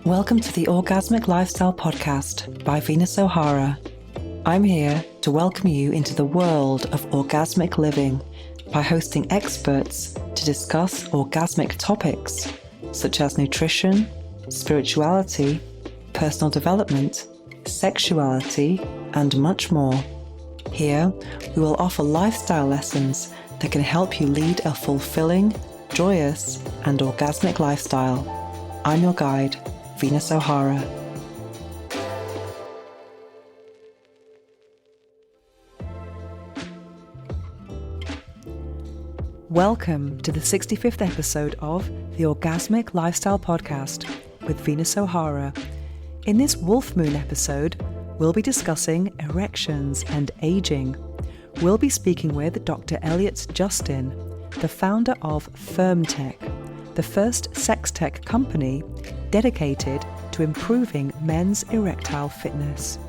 Welcome to the Orgasmic Lifestyle Podcast by Venus O'Hara. I'm here to welcome you into the world of orgasmic living by hosting experts to discuss orgasmic topics such as nutrition, spirituality, personal development, sexuality, and much more. Here, we will offer lifestyle lessons that can help you lead a fulfilling, joyous, and orgasmic lifestyle. I'm your guide, Venus O'Hara. Welcome to the 65th episode of the Orgasmic Lifestyle Podcast with Venus O'Hara. In this Wolf Moon episode, we'll be discussing erections and aging. We'll be speaking with Dr. Elliot Justin, the founder of FirmTech, the first sex tech company dedicated to improving men's erectile fitness.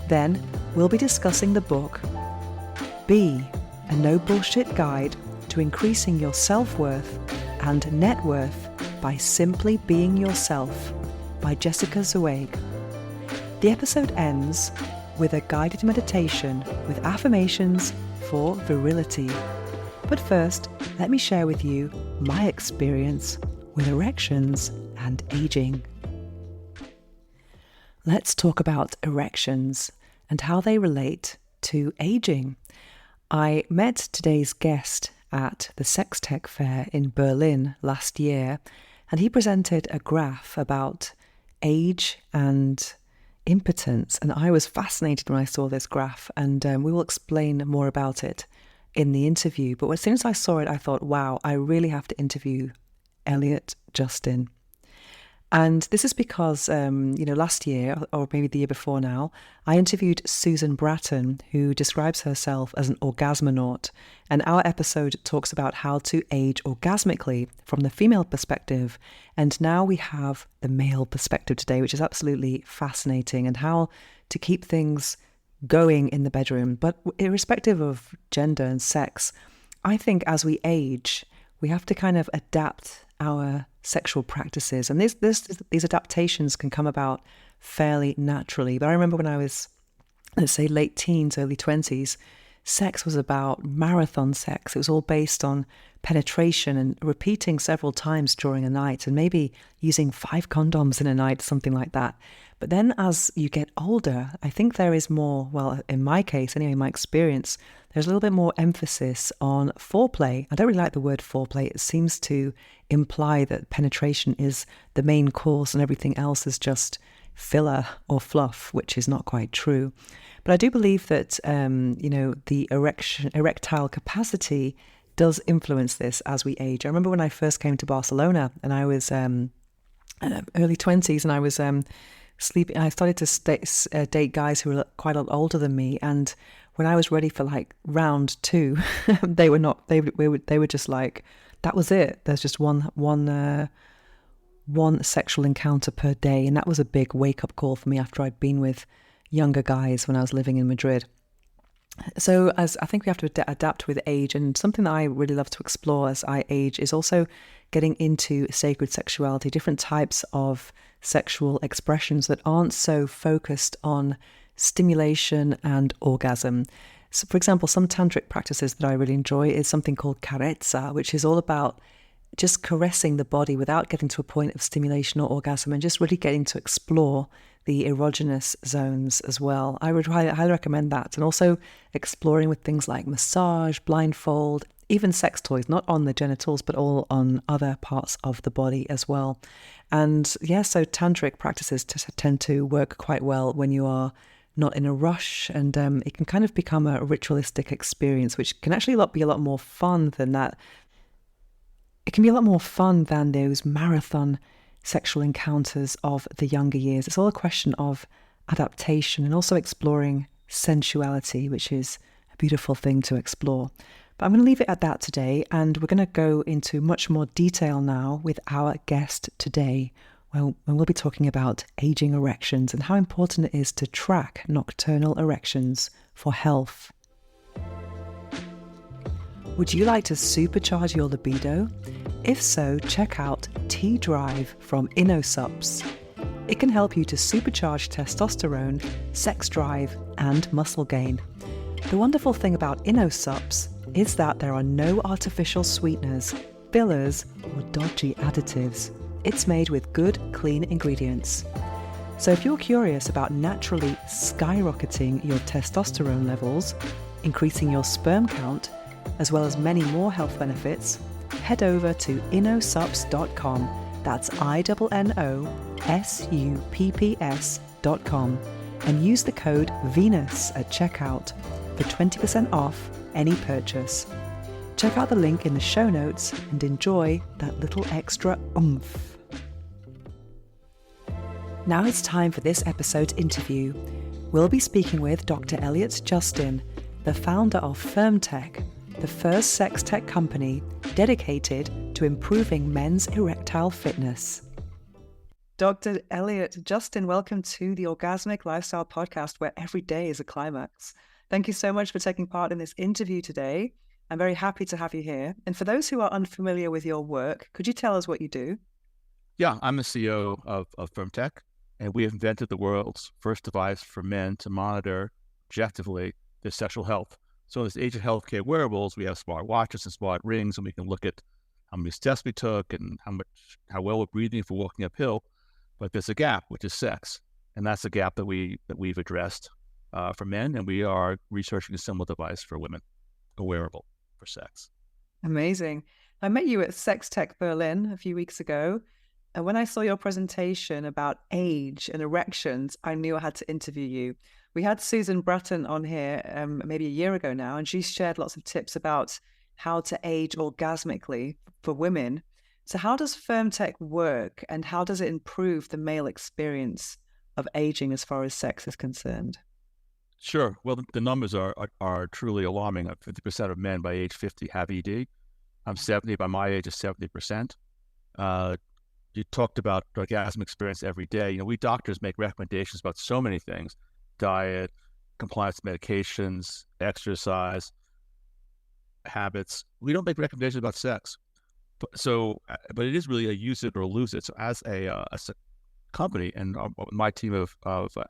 Then, we'll be discussing the book, Be, a No Bullshit Guide to Increasing Your Self-Worth and Net Worth by Simply Being Yourself by Jessica Zweig. The episode ends with a guided meditation with affirmations for virility. But first, let me share with you my experience with erections and aging. Let's talk about erections and how they relate to aging. I met today's guest at the Sex Tech Fair in Berlin last year, and he presented a graph about age and impotence, and I was fascinated when I saw this graph, and we will explain more about it in the interview. But as soon as I saw it, I thought, wow, I really have to interview Elliot Justin. And this is because, last year, or maybe the year before now, I interviewed Susan Bratton, who describes herself as an orgasmonaut. And our episode talks about how to age orgasmically from the female perspective. And now we have the male perspective today, which is absolutely fascinating, and how to keep things going in the bedroom. But irrespective of gender and sex, I think as we age, we have to kind of adapt our sexual practices. And these adaptations can come about fairly naturally. But I remember when I was, let's say, late teens, early 20s, sex was about marathon sex. It was all based on penetration and repeating several times during a night, and maybe using 5 condoms in a night, something like that. But then as you get older, I think there is more, well, in my case, anyway, my experience, there's a little bit more emphasis on foreplay. I don't really like the word foreplay. It seems to imply that penetration is the main course and everything else is just filler or fluff, which is not quite true. But I do believe that, the erectile capacity does influence this as we age. I remember when I first came to Barcelona, and I was early 20s, and I was sleeping. I started to date guys who were quite a lot older than me, and when I was ready for like round 2, they were not. They were just like, that was it. There's just one sexual encounter per day, and that was a big wake up call for me after I'd been with younger guys when I was living in Madrid. So as I think we have to adapt with age, and something that I really love to explore as I age is also getting into sacred sexuality, different types of sexual expressions that aren't so focused on stimulation and orgasm. So for example, some tantric practices that I really enjoy is something called carezza, which is all about just caressing the body without getting to a point of stimulation or orgasm, and just really getting to explore the erogenous zones as well. I would highly recommend that. And also exploring with things like massage, blindfold, even sex toys, not on the genitals, but all on other parts of the body as well. And yeah, so tantric practices tend to work quite well when you are not in a rush, and it can kind of become a ritualistic experience, which can actually be a lot more fun than that. It can be a lot more fun than those marathon sexual encounters of the younger years. It's all a question of adaptation and also exploring sensuality, which is a beautiful thing to explore. But I'm going to leave it at that today, and we're going to go into much more detail now with our guest today, when we'll be talking about aging erections and how important it is to track nocturnal erections for health. Would you like to supercharge your libido? If so, check out T-Drive from InnoSups. It can help you to supercharge testosterone, sex drive, and muscle gain. The wonderful thing about InnoSups is that there are no artificial sweeteners, fillers, or dodgy additives. It's made with good, clean ingredients. So if you're curious about naturally skyrocketing your testosterone levels, increasing your sperm count, as well as many more health benefits, head over to innosups.com. That's INNOSUPPS.com and use the code VENUS at checkout for 20% off any purchase. Check out the link in the show notes and enjoy that little extra oomph. Now it's time for this episode's interview. We'll be speaking with Dr. Elliot Justin, the founder of FirmTech, the first sex tech company dedicated to improving men's erectile fitness. Dr. Elliot Justin, welcome to the Orgasmic Lifestyle Podcast, where every day is a climax. Thank you so much for taking part in this interview today. I'm very happy to have you here. And for those who are unfamiliar with your work, could you tell us what you do? Yeah, I'm the CEO of FirmTech, and we have invented the world's first device for men to monitor objectively their sexual health. So in this age of healthcare wearables, we have smart watches and smart rings, and we can look at how many steps we took and how well we're breathing if we're walking uphill. But there's a gap, which is sex, and that's a gap that we've addressed for men, and we are researching a similar device for women, a wearable for sex. Amazing. I met you at Sex Tech Berlin a few weeks ago, and when I saw your presentation about age and erections, I knew I had to interview you. We had Susan Bratton on here maybe a year ago now, and she shared lots of tips about how to age orgasmically for women. So how does FirmTech work, and how does it improve the male experience of aging as far as sex is concerned? Sure. Well, the numbers are truly alarming. 50% of men by age 50 have ED. I'm 70. By my age, is 70%. You talked about orgasm experience every day. You know, we doctors make recommendations about so many things: diet, compliance with medications, exercise, habits. We don't make recommendations about sex. But it is really a use it or lose it. So as a company and my team of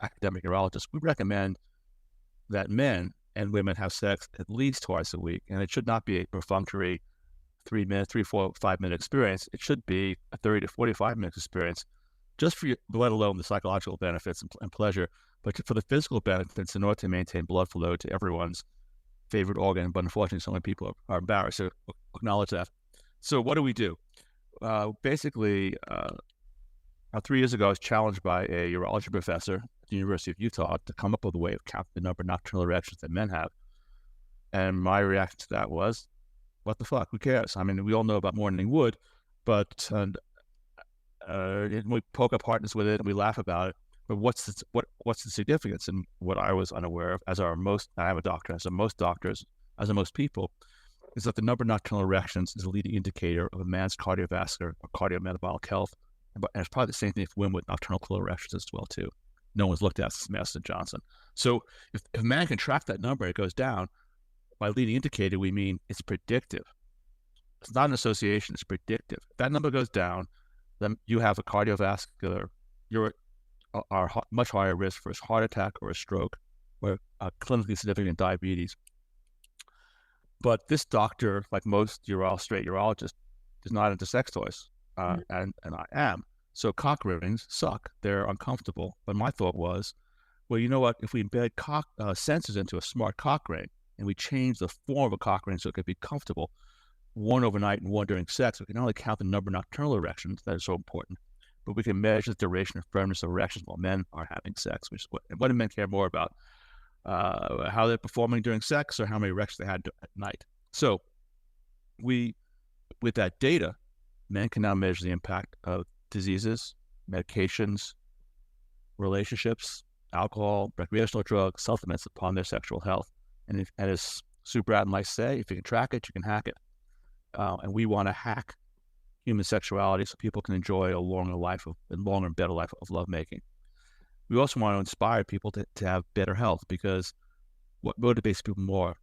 academic urologists, we recommend that men and women have sex at least twice a week, and it should not be a perfunctory 3, 4, 5 minute experience. It should be a 30 to 45 minutes experience, just for you, let alone the psychological benefits and pleasure, but for the physical benefits in order to maintain blood flow to everyone's favorite organ. But unfortunately, so many people are embarrassed to acknowledge that. So what do? Basically, 3 years ago, I was challenged by a urology professor at the University of Utah to come up with a way of counting the number of nocturnal erections that men have. And my reaction to that was, what the fuck? Who cares? I mean, we all know about morning wood, but we poke our partners with it and we laugh about it. But what's the significance? And what I was unaware of, I am a doctor, as are most doctors, as are most people, is that the number of nocturnal erections is a leading indicator of a man's cardiovascular or cardiometabolic health. And it's probably the same thing for women with nocturnal clone erections as well, too. No one's looked at since Master Johnson. So if a man can track that number, it goes down. By leading indicator, we mean it's predictive. It's not an association, it's predictive. If that number goes down, then you have a cardiovascular, you're much higher risk for a heart attack or a stroke or a clinically significant diabetes. But this doctor, like most straight urologists, is not into sex toys, and I am. So cock rings suck. They're uncomfortable. But my thought was, well, you know what? If we embed sensors into a smart cock ring and we change the form of a cock ring so it could be comfortable, one overnight and one during sex, we can not only count the number of nocturnal erections, that is so important, but we can measure the duration of firmness of erections while men are having sex. What do men care more about? How they're performing during sex or how many erections they had at night. So with that data, men can now measure the impact of diseases, medications, relationships, alcohol, recreational drugs, supplements upon their sexual health. And as Sue Bratton likes to say, if you can track it, you can hack it. And we want to hack human sexuality so people can enjoy a longer and better life of lovemaking. We also want to inspire people to have better health, because what motivates people more?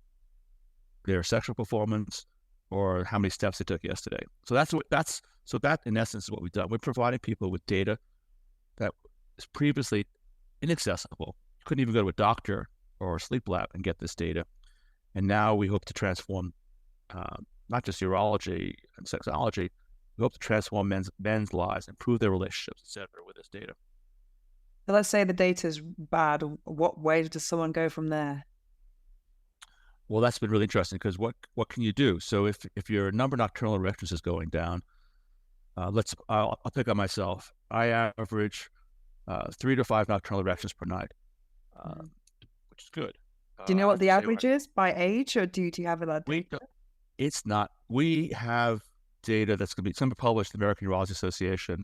Their sexual performance or how many steps they took yesterday. So that in essence is what we've done. We're providing people with data that is previously inaccessible. You couldn't even go to a doctor or a sleep lab and get this data. And now we hope to transform not just urology and sexology. We hope to transform men's lives, improve their relationships, etc., with this data. So let's say the data is bad. What way does someone go from there? Well, that's been really interesting because what can you do? So if your number of nocturnal erections is going down, I'll pick on myself. I average 3 to 5 nocturnal erections per night, which is good. Do you know what the average is by age, or do you have that data? It's not. We have data that's going to be some published in the American Urology Association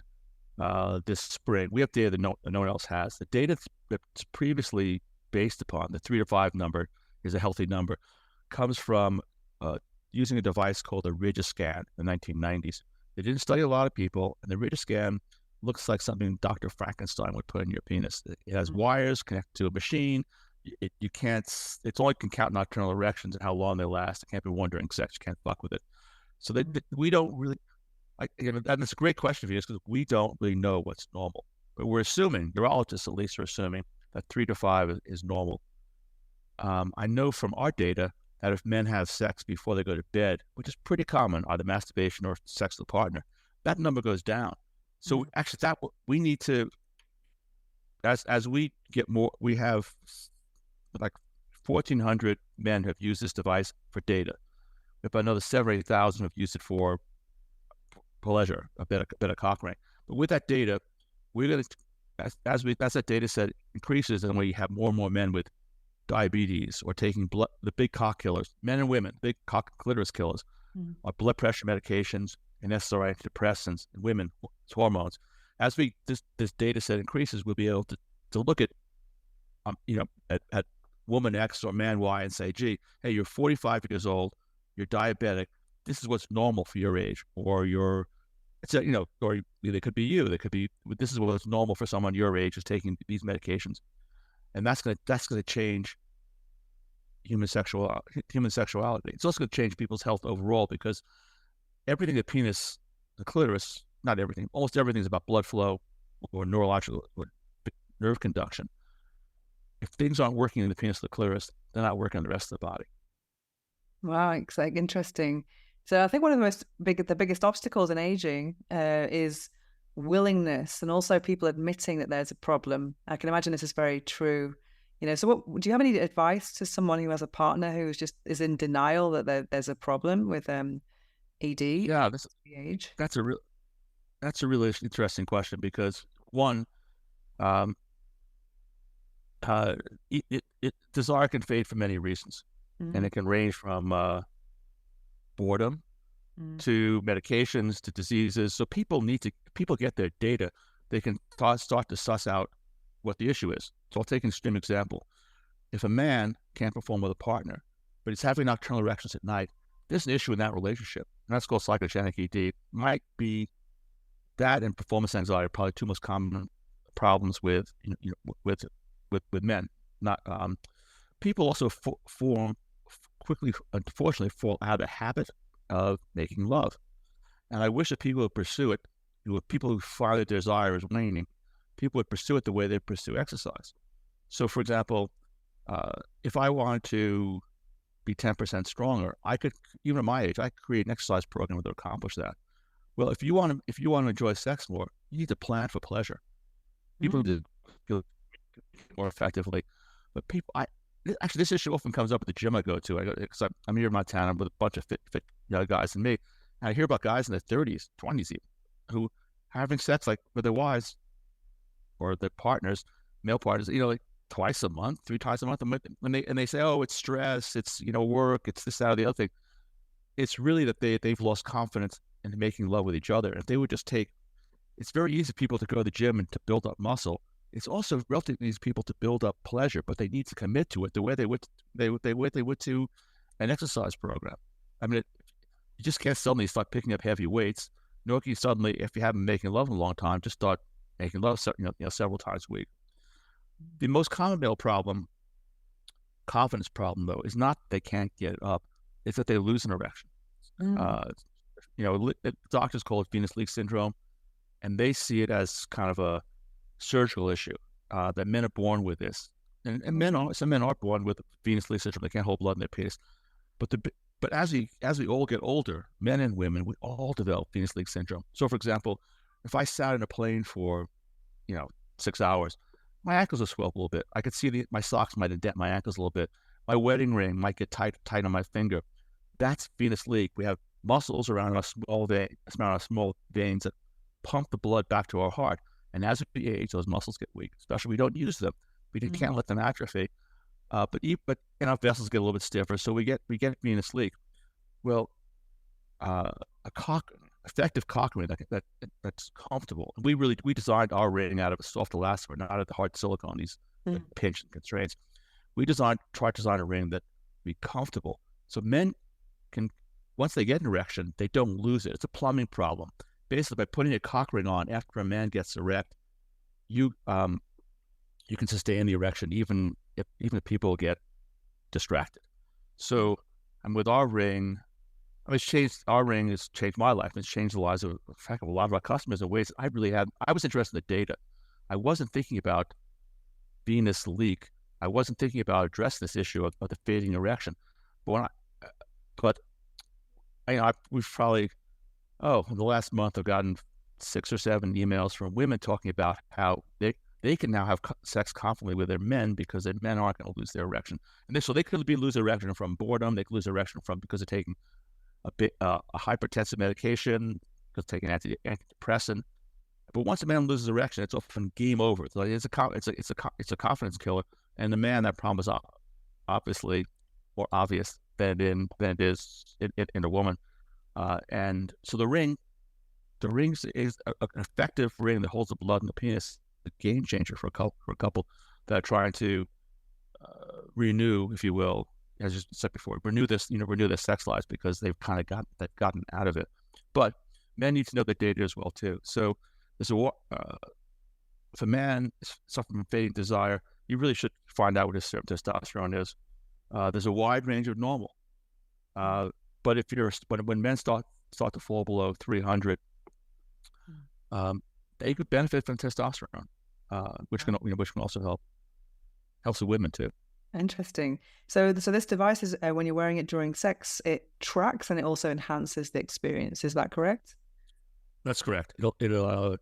this spring. We have data that no one else has. The data that's previously based upon, the 3 to 5 number is a healthy number, comes from using a device called a Regiscan in the 1990s. They didn't study a lot of people, and the Regiscan looks like something Dr. Frankenstein would put in your penis. It has wires connected to a machine. You can't. It's only can count nocturnal erections and how long they last. It can't be one during sex. You can't fuck with it. So we don't really. And it's a great question for you because we don't really know what's normal, but we're assuming, urologists at least are assuming, that 3 to 5 is normal. I know from our data that if men have sex before they go to bed, which is pretty common, either masturbation or sex with a partner, that number goes down. So actually, that we need to, as we get more, we have like 1,400 men have used this device for data. We have another 7,000 or 8,000 have used it for pleasure, a bit of cock ring. But with that data, we're going to, as that data set increases, and we have more and more men with diabetes or taking the big cock killers, men and women, big cock clitoris killers, are blood pressure medications and SSRI antidepressants, and women, it's hormones. As this data set increases, we'll be able to look at at woman X or man Y and say, gee, hey, you're 45 years old, you're diabetic, this is what's normal for your age, or or they could be you, this is what's normal for someone your age is taking these medications. And that's gonna change human sexuality. It's also gonna change people's health overall, because everything, the penis, the clitoris, not everything, almost everything is about blood flow or neurological or nerve conduction. If things aren't working in the penis or the clitoris, they're not working in the rest of the body. Wow, it's like interesting. So I think one of the biggest obstacles in aging is willingness, and also people admitting that there's a problem. I can imagine this is very true. So do you have any advice to someone who has a partner who is in denial that there's a problem with ED? Yeah, age? That's a really interesting question, because one, desire can fade for many reasons, and it can range from boredom to medications to diseases. So people get their data. They can start to suss out what the issue is. So I'll take an extreme example. If a man can't perform with a partner, but he's having nocturnal erections at night, there's an issue in that relationship, and that's called psychogenic ED. Might be that and performance anxiety are probably two most common problems with men. Not people also quickly, unfortunately, fall out of the habit of making love. And I wish that people would pursue it. People who find that desire is waning, people would pursue it the way they pursue exercise. So, for example, if I wanted to be 10% stronger, I could, even at my age, I could create an exercise program that would accomplish that. Well, if you want to enjoy sex more, you need to plan for pleasure. People need to feel more effectively. But actually, this issue often comes up at the gym I go to. Because I'm here in my town. I'm with a bunch of fit guys and me. And I hear about guys in their 30s, 20s even, who are having sex like with their wives or their partners, male partners, like twice a month, 3 times a month. And they say, oh, it's stress, it's work, it's this, that, or the other thing. It's really that they've lost confidence in making love with each other. If they would just it's very easy for people to go to the gym and to build up muscle. It's also relatively easy for people to build up pleasure, but they need to commit to it the way they would to an exercise program. I mean, you just can't suddenly start picking up heavy weights, nor can you suddenly, if you haven't been making love in a long time, just start making love several times a week. The most common male confidence problem, though, is not they can't get it up. It's that they lose an erection. Doctors call it venous leak syndrome, and they see it as kind of a surgical issue that men are born with this, and some men are born with venous leak syndrome. They can't hold blood in their penis, but as we all get older, men and women, we all develop venous leak syndrome. So, for example, if I sat in a plane for 6 hours, my ankles will swell up a little bit. I could see my socks might indent my ankles a little bit. My wedding ring might get tight on my finger. That's venous leak. We have muscles around our small veins that pump the blood back to our heart. And as we age, those muscles get weak, especially we don't use them. We can't let them atrophy. But our vessels get a little bit stiffer, so we get venous leak. Well, effective cock ring that's comfortable. And we designed our ring out of a soft elastomer, not out of the hard silicone. These pinch and constraints. We tried to design a ring that be comfortable, so men can, once they get an erection, they don't lose it. It's a plumbing problem. Basically, by putting a cock ring on after a man gets erect, you can sustain the erection even if people get distracted. So, and with our ring, our ring has changed my life. It's changed the lives of a lot of our customers in ways I was interested in the data. I wasn't thinking about venous leak. I wasn't thinking about addressing this issue of the fading erection. We've probably, in the last month, I've gotten 6 or 7 emails from women talking about how they can now have sex confidently with their men because their men aren't going to lose their erection. And so they could lose their erection from boredom. They could lose their erection because they're taking a hypertensive medication, because taking antidepressant. But once a man loses erection, it's often game over. It's a confidence killer. And the man, that problem is obviously more obvious than it is in a woman. And so the ring is an effective ring that holds the blood in the penis, a game changer for a couple that are trying to renew, if you will, as you said before, renew their sex lives because they've kind of gotten out of it. But men need to know the data as well too. So if a man is suffering from fading desire, you really should find out what his serum testosterone is. There's a wide range of normal, but when men start to fall below 300, they could benefit from testosterone, which can also helps the women too. Interesting. So this device is when you're wearing it during sex, it tracks and it also enhances the experience. Is that correct? That's correct. It'll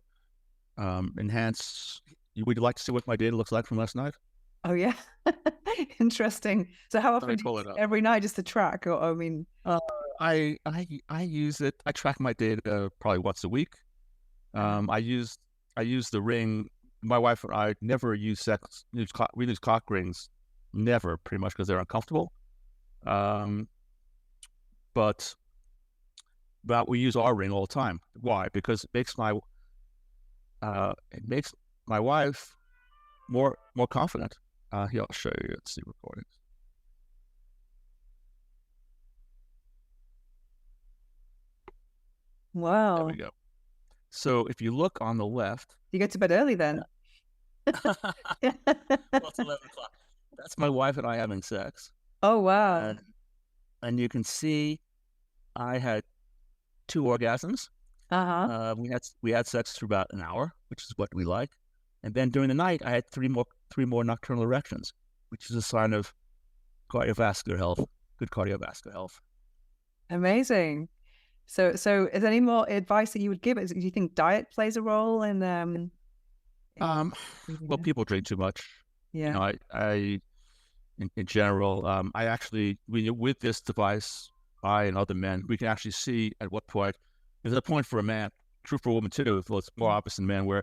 enhance. Would you like to see what my data looks like from last night? Oh yeah, interesting. So how often do you use it? Every night just to track? Or I mean, I use it. I track my data probably once a week. I use the ring. My wife and I never use sex. We use cock rings, never, pretty much, because they're uncomfortable. But we use our ring all the time. Why? Because it makes my wife more confident. Here, I'll show you. Let's see recordings. Wow. There we go. So if you look on the left, you go to bed early then. Well, it's 11 o'clock. That's my wife and I having sex. Oh wow! And you can see, I had 2 orgasms. We had sex for about an hour, which is what we like. And then during the night, I had 3 more nocturnal erections, which is a sign of cardiovascular health, good cardiovascular health. Amazing. So is there any more advice that you would give? Do you think diet plays a role in well, people drink too much. Yeah. In general, I actually, with this device, I and other men, we can actually see at what point. There's a point for a man, true for a woman too. Well, it's more obvious in men, where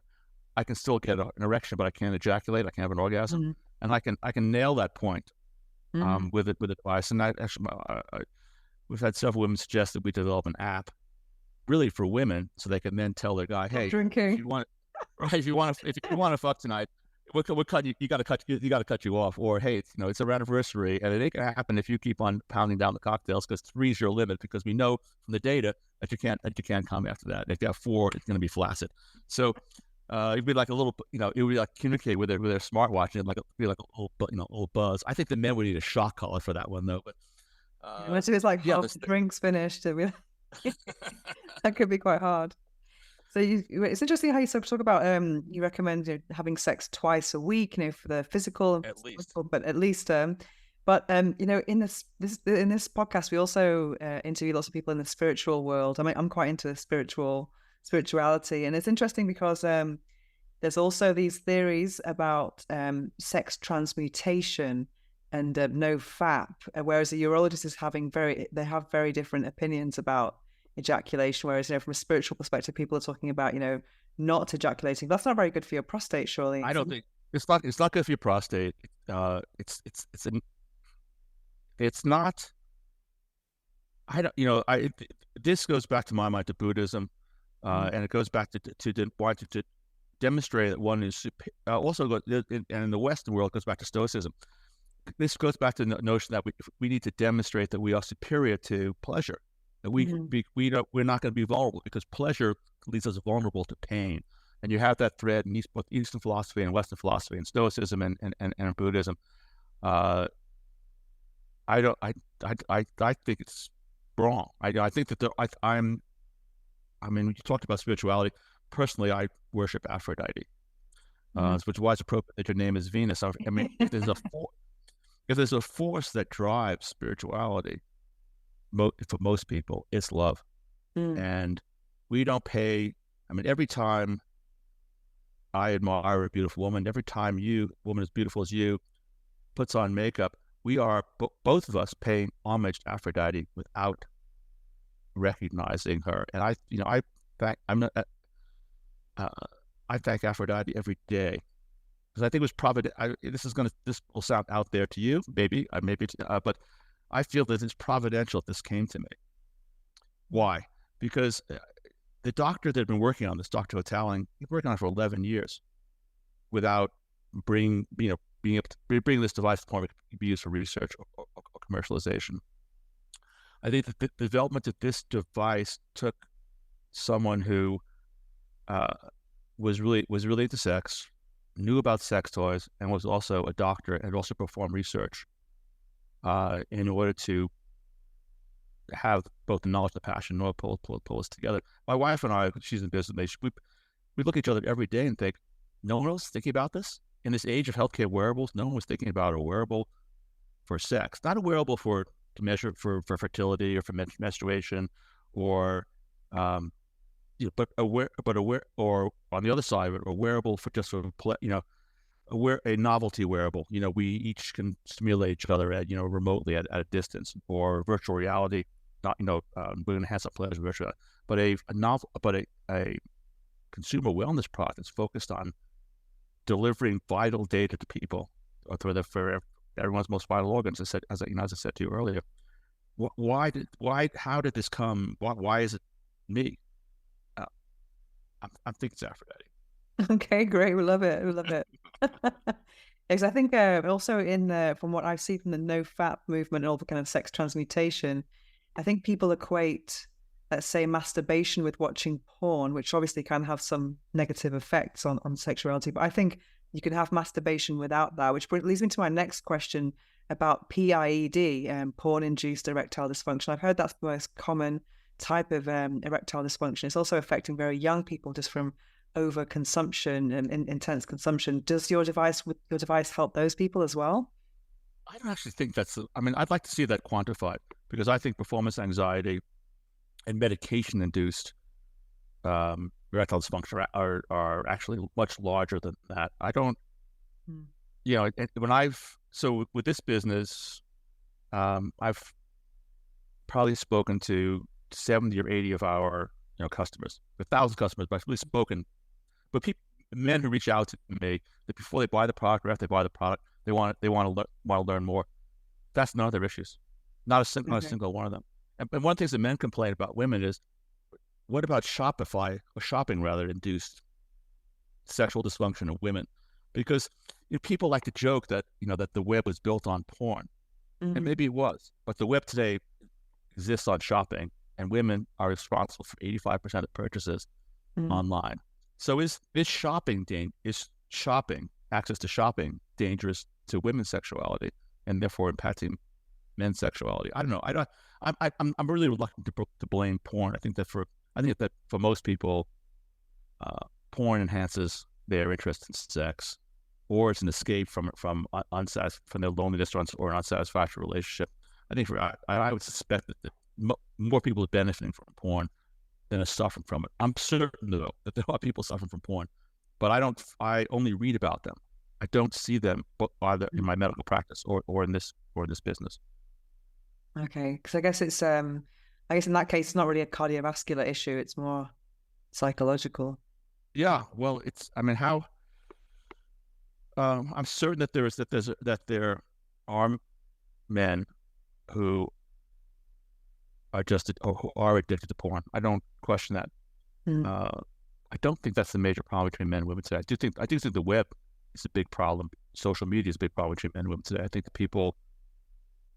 I can still get an erection, but I can't ejaculate. I can't have an orgasm, and I can nail that point with a device. And we've had several women suggest that we develop an app, really for women, so they can then tell their guy, "Hey, drinking. if you want to fuck tonight, we'll cut you. You got to cut you off." Or, "Hey, it's our anniversary, and it ain't gonna happen if you keep on pounding down the cocktails, because 3 is your limit, because we know from the data that you can't come after that. If you have 4, it's gonna be flaccid." So it'd be like a little, it would be like communicate with their smartwatch, and be like a little buzz. I think the men would need a shock collar for that one though. But once it's like half the drink's finished, that could be quite hard. So it's interesting how you sort of talk about you recommend having sex twice a week, for the physical and At least. physical, but at least in this podcast we also interview lots of people in the spiritual world. I mean, I'm quite into spirituality, and it's interesting because there's also these theories about sex transmutation and no FAP, whereas a urologist is they have very different opinions about ejaculation, whereas from a spiritual perspective, people are talking about not ejaculating. That's not very good for your prostate, surely. I don't think it's not good for your prostate. It's not. I don't. This goes back to my mind to Buddhism, and it goes back to demonstrate that one is also and in the Western world, it goes back to Stoicism. This goes back to the notion that we need to demonstrate that we are superior to pleasure, that we're not going to be vulnerable, because pleasure leaves us vulnerable to pain. And you have that thread in both Eastern philosophy and Western philosophy, and Stoicism and Buddhism. I think it's wrong. I think that when you talked about spirituality, personally, I worship Aphrodite, which is why it's appropriate that your name is Venus. I mean, if there's a force that drives spirituality, for most people, it's love. And we don't pay. I mean, every time I admire a beautiful woman, every time a woman as beautiful as you puts on makeup, we are both of us paying homage to Aphrodite without recognizing her. And I thank Aphrodite every day, because I think it was provident. This will sound out there to you, but I feel that it's providential that this came to me. Why? Because the doctor that had been working on this, Dr. Italian, he's working on it for 11 years without being able to bring this device to the point where it could be used for research or commercialization. I think that the development of this device took someone who was really into sex, knew about sex toys, and was also a doctor, and also performed research in order to have both the knowledge and the passion in order to pull us together. My wife and I, she's in business, we look at each other every day and think, no one else is thinking about this? In this age of healthcare wearables, no one was thinking about a wearable for sex, not a wearable to measure for fertility or for menstruation, or but or on the other side of it, a wearable for just sort of a novelty wearable. We each can stimulate each other at remotely at a distance, or virtual reality. Not we're going to have some pleasure virtual, but a consumer wellness product that's focused on delivering vital data to people for everyone's most vital organs. As I said to you earlier, how did this come? Why is it me? I think it's Aphrodite. Okay, great. We love it. Because I think also from what I've seen from the no FAP movement and all the kind of sex transmutation, I think people equate, let's say, masturbation with watching porn, which obviously can have some negative effects on sexuality. But I think you can have masturbation without that, which leads me to my next question about PIED, porn-induced erectile dysfunction. I've heard that's the most common type of erectile dysfunction. It's also affecting very young people just from overconsumption and intense consumption. Does your device help those people as well? I don't actually think I'd like to see that quantified, because I think performance anxiety and medication-induced erectile dysfunction are actually much larger than that. I don't, with this business, I've probably spoken to 70 or 80 of our customers, 1,000 customers, but I've really spoken. But men who reach out to me, that before they buy the product or after they buy the product, they want to learn more. That's none of their issues. Not a single one of them. And one of the things that men complain about women is, what about shopping induced sexual dysfunction of women? Because people like to joke that that the web was built on porn, and maybe it was, but the web today exists on shopping, and women are responsible for 85% of purchases online. So is access to shopping dangerous to women's sexuality and therefore impacting men's sexuality? I don't know. I'm really reluctant to blame porn. I think that for most people, porn enhances their interest in sex, or it's an escape from from their loneliness or an unsatisfactory relationship. I think I would suspect that more people are benefiting from porn than are suffering from it. I'm certain though that there are people suffering from porn, but I only read about them. I don't see them either in my medical practice or in this business. Okay, because I guess it's I guess in that case it's not really a cardiovascular issue; it's more psychological. Yeah, well, I mean, how I'm certain that there are men who are who are addicted to porn. I don't question that. Mm. I don't think that's the major problem between men and women today. I do think the web is a big problem. Social media is a big problem between men and women today. I think that people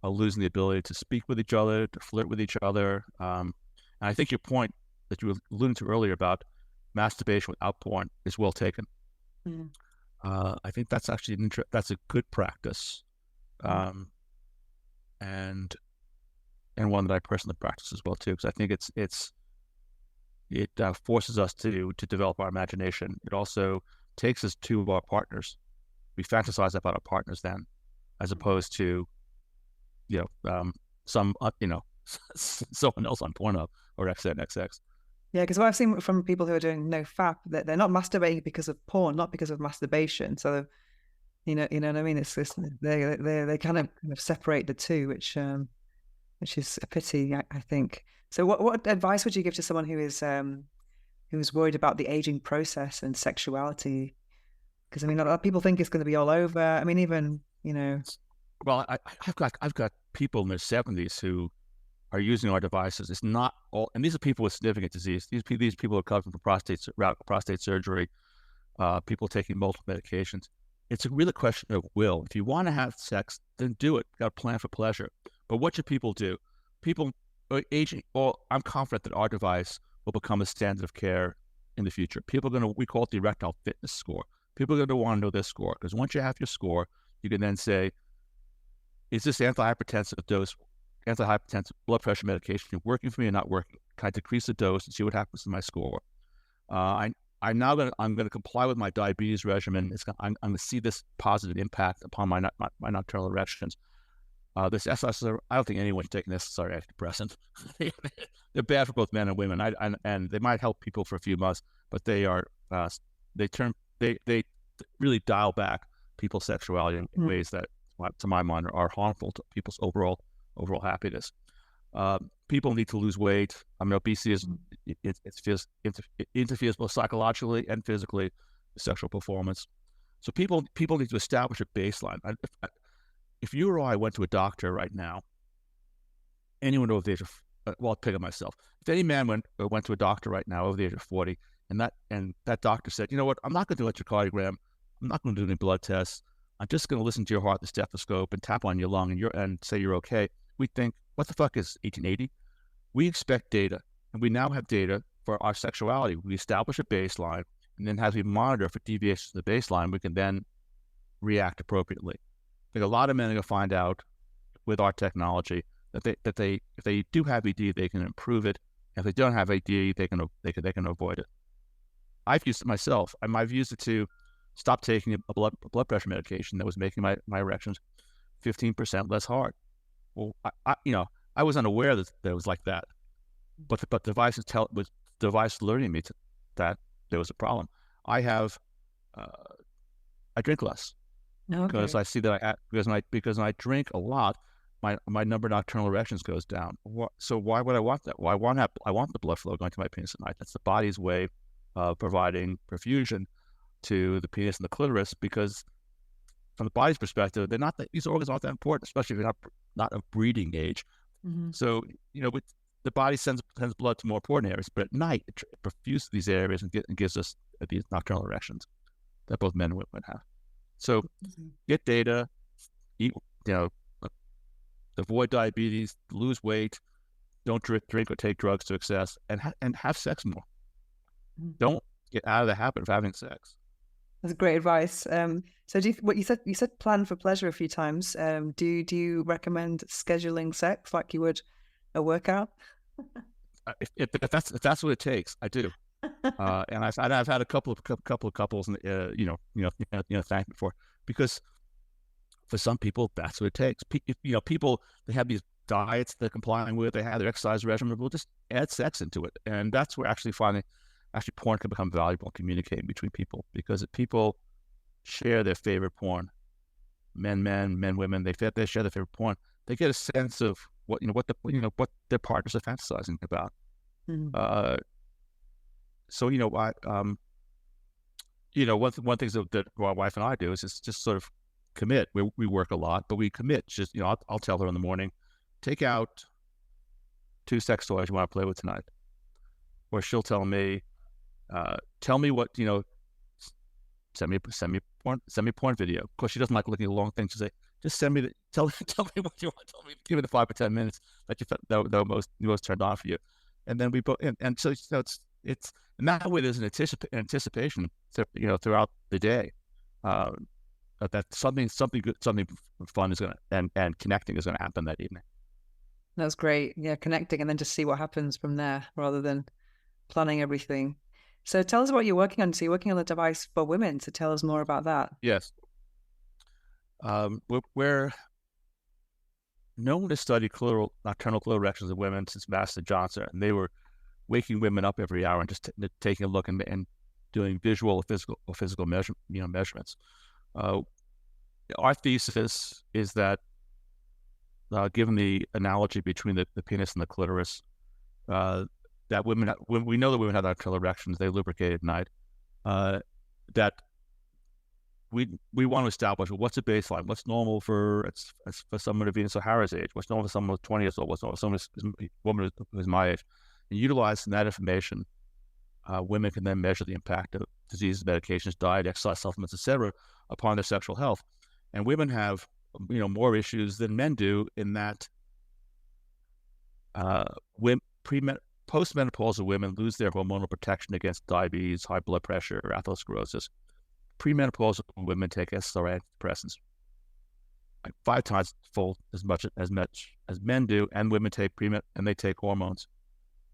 are losing the ability to speak with each other, to flirt with each other. And I think your point that you were alluding to earlier about masturbation without porn is well taken. Mm. I think that's actually that's a good practice, and one that I personally practice as well too, because I think it forces us to develop our imagination. It also takes us to our partners. We fantasize about our partners then, as opposed to some someone else on Pornhub or XNXX. Yeah, because what I've seen from people who are doing no fap, that they're not masturbating because of porn, not because of masturbation. So you know what I mean. It's this, they kind of separate the two, which is a pity, I think. So what advice would you give to someone who's worried about the aging process and sexuality? Because I mean, a lot of people think it's going to be all over. I mean, even Well, I've got people in their 70s who are using our devices. It's not all, and these are people with significant disease. These people are coming from radical prostate surgery, people taking multiple medications. It's a really question of will. If you want to have sex, then do it. Got a plan for pleasure. But what should people do? People aging. Well, I'm confident that our device will become a standard of care in the future. People are we call it the erectile fitness score. People are going to want to know their score, because once you have your score, you can then say, is this antihypertensive blood pressure medication working for me or not working? Can I decrease the dose and see what happens to my score? I'm going to comply with my diabetes regimen. I'm going to see this positive impact upon my nocturnal erections. This SSRI, I don't think anyone's taking this SSRI antidepressant. They're bad for both men and women. And they might help people for a few months, but they really dial back people's sexuality in ways that, to my mind, are harmful to people's overall happiness. People need to lose weight. I mean, obesity interferes both psychologically and physically with sexual performance. So people need to establish a baseline. If you or I went to a doctor right now, anyone over the age of, well, I'll pick on myself. If any man went to a doctor right now over the age of 40, and that doctor said, you know what, I'm not going to do electrocardiogram, I'm not going to do any blood tests, I'm just going to listen to your heart, the stethoscope, and tap on your lung, and say you're okay, we think, what the fuck is 1880? We expect data, and we now have data for our sexuality. We establish a baseline, and then as we monitor for deviations from the baseline, we can then react appropriately. I think a lot of men are going to find out with our technology that if they do have ED, they can improve it. If they don't have ED, they can avoid it. I've used it myself. I've used it to stop taking a blood pressure medication that was making my erections 15% less hard. Well, I was unaware that it was like that, but the device alerting me that there was a problem. I drink less. Okay. Because I see that because when I drink a lot, my number of nocturnal erections goes down. So why would I want that? Well, I want the blood flow going to my penis at night. That's the body's way of providing perfusion to the penis and the clitoris, because from the body's perspective, these organs aren't that important, especially if you're not of breeding age. Mm-hmm. So the body sends blood to more important areas, but at night it perfuses these areas and gives us these nocturnal erections that both men and women have. So get data, eat, avoid diabetes, lose weight, don't drink or take drugs to excess, and have sex more. Don't get out of the habit of having sex. That's great advice. So what you said plan for pleasure a few times. Do you recommend scheduling sex like you would a workout? If that's what it takes, I do. And I've had a couple of couples, thank me for, because for some people that's what it takes. People, they have these diets they're complying with, they have their exercise regimen. We'll just add sex into it, and that's where actually porn can become valuable in communicating between people, because if people share their favorite porn, men, women, they share their favorite porn, they get a sense of what their partners are fantasizing about. Mm. Uh, so one thing that my wife and I do is just sort of commit. We work a lot, but we commit. Just I'll tell her in the morning, take out 2 sex toys you want to play with tonight, or she'll tell me, tell me what send me a porn video. Of course, she doesn't like looking at long things. She say, just send me tell me what you want. Tell me, give me the 5 or 10 minutes that that most turned on for you, and then we both and so it's and that way there's an anticipation throughout the day that something good, something fun is and connecting is gonna happen that evening. That's great. Yeah, connecting and then just see what happens from there rather than planning everything. So tell us what you're working on. So you're working on the device for women. So tell us more about that. Yes. We're known to study nocturnal clitoral erections in women since Master Johnson, and they were waking women up every hour and just taking a look and doing visual or physical measurements. Our thesis is that, given the analogy between the penis and the clitoris, that we know that women have nocturnal erections, they lubricate at night, that we want to establish, well, what's a baseline? What's normal for someone of Venus O'Hara's age? What's normal for someone who's 20 years old? What's normal for someone woman who's my age? And utilizing that information, women can then measure the impact of diseases, medications, diet, exercise, supplements, etc., upon their sexual health. And women have more issues than men do in that postmenopausal women lose their hormonal protection against diabetes, high blood pressure, atherosclerosis. Premenopausal women take SSRI antidepressants, like 5 times fold as much as men do, and women take and they take hormones.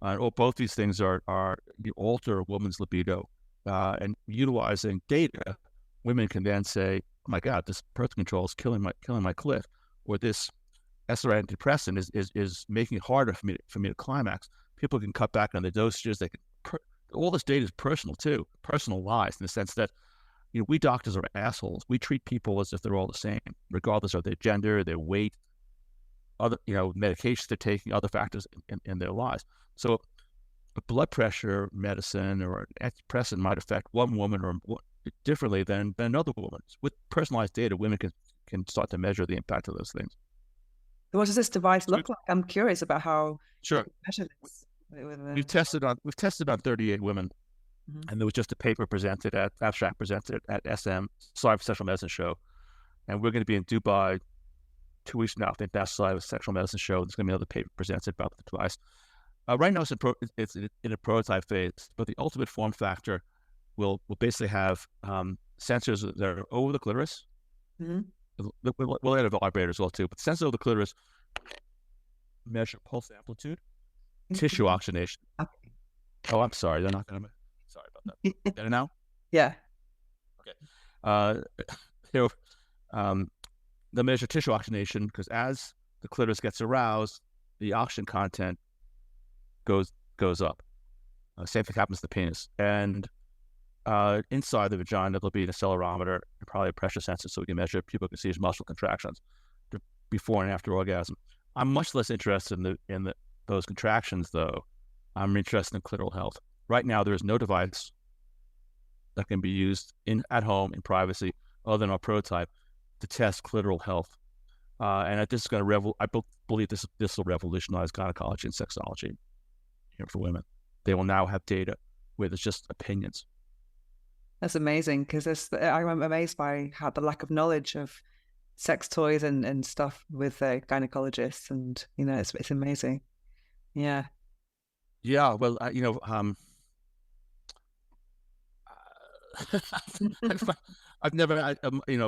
Both these things alter a woman's libido, and utilizing data, women can then say, "Oh my God, this birth control is killing my clit," or this SSRI antidepressant is making it harder for me to climax. People can cut back on the dosages. They can. All this data is personal too, personalized in the sense that we doctors are assholes. We treat people as if they're all the same, regardless of their gender, their weight, other medications they're taking, other factors in their lives. So a blood pressure medicine or an antidepressant might affect one woman or differently than another woman. With personalized data, women can start to measure the impact of those things. What does this device look like? I'm curious about how Sure. you measure this. We've tested on 38 women. Mm-hmm. And there was just a paper abstract presented at SM, Sexual Medicine Show. And we're going to be in Dubai 2 weeks from now. I think that's the Sexual Medicine Show. There's going to be another paper presented about the device. Right now, it's in a prototype phase, but the ultimate form factor will basically have sensors that are over the clitoris. Mm-hmm. We'll add a vibrator as well, too. But the sensors over the clitoris measure pulse amplitude, tissue oxygenation. Okay. Oh, I'm sorry. They're not going to... Sorry about that. Better now? Yeah. Okay. They'll measure tissue oxygenation because as the clitoris gets aroused, the oxygen content goes up. Same thing happens to the penis. And inside the vagina, there'll be an accelerometer and probably a pressure sensor so we can measure pubic and muscle contractions before and after orgasm. I'm much less interested in those contractions, though. I'm interested in clitoral health. Right now, there is no device that can be used at home in privacy, other than our prototype, to test clitoral health. And this is going to I believe this will revolutionize gynecology and sexology for women. They will now have data where there's just opinions. That's amazing because I'm amazed by how the lack of knowledge of sex toys and stuff with gynecologists, and it's amazing. Yeah. Yeah. Well, I've never,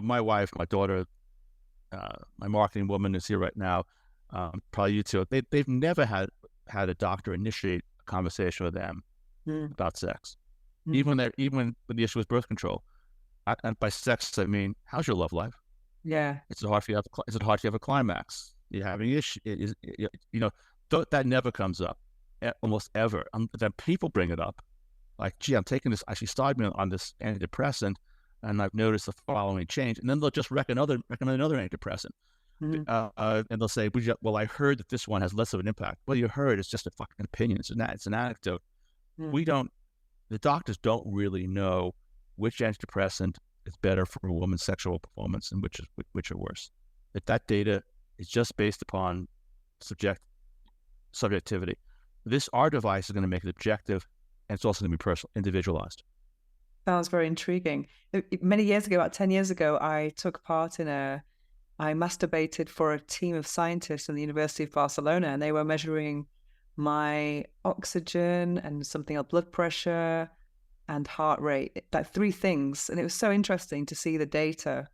my wife, my daughter, my marketing woman is here right now. Probably you too. They've never had a doctor initiate a conversation with them Mm. about sex. Mm. Even when the issue was birth control, and by sex I mean, how's your love life? Yeah. Is it hard for you? Is it hard to have a climax? You having issue? That never comes up almost ever. Then people bring it up, like, gee, I'm taking this. I actually started me on this antidepressant, and I've noticed the following change. And then they'll just recommend another antidepressant, Mm. and they'll say, well, I heard that this one has less of an impact. Well, you heard, it's just a fucking opinion. It's an anecdote. Mm. The doctors don't really know which antidepressant is better for a woman's sexual performance and which are worse. That data is just based upon subjectivity. Our device is going to make it objective, and it's also going to be personal, individualized. Sounds very intriguing. Many years ago, about 10 years ago, I took part in I masturbated for a team of scientists in the University of Barcelona, and they were measuring my oxygen and something else, blood pressure and heart rate, like three things. And it was so interesting to see the data.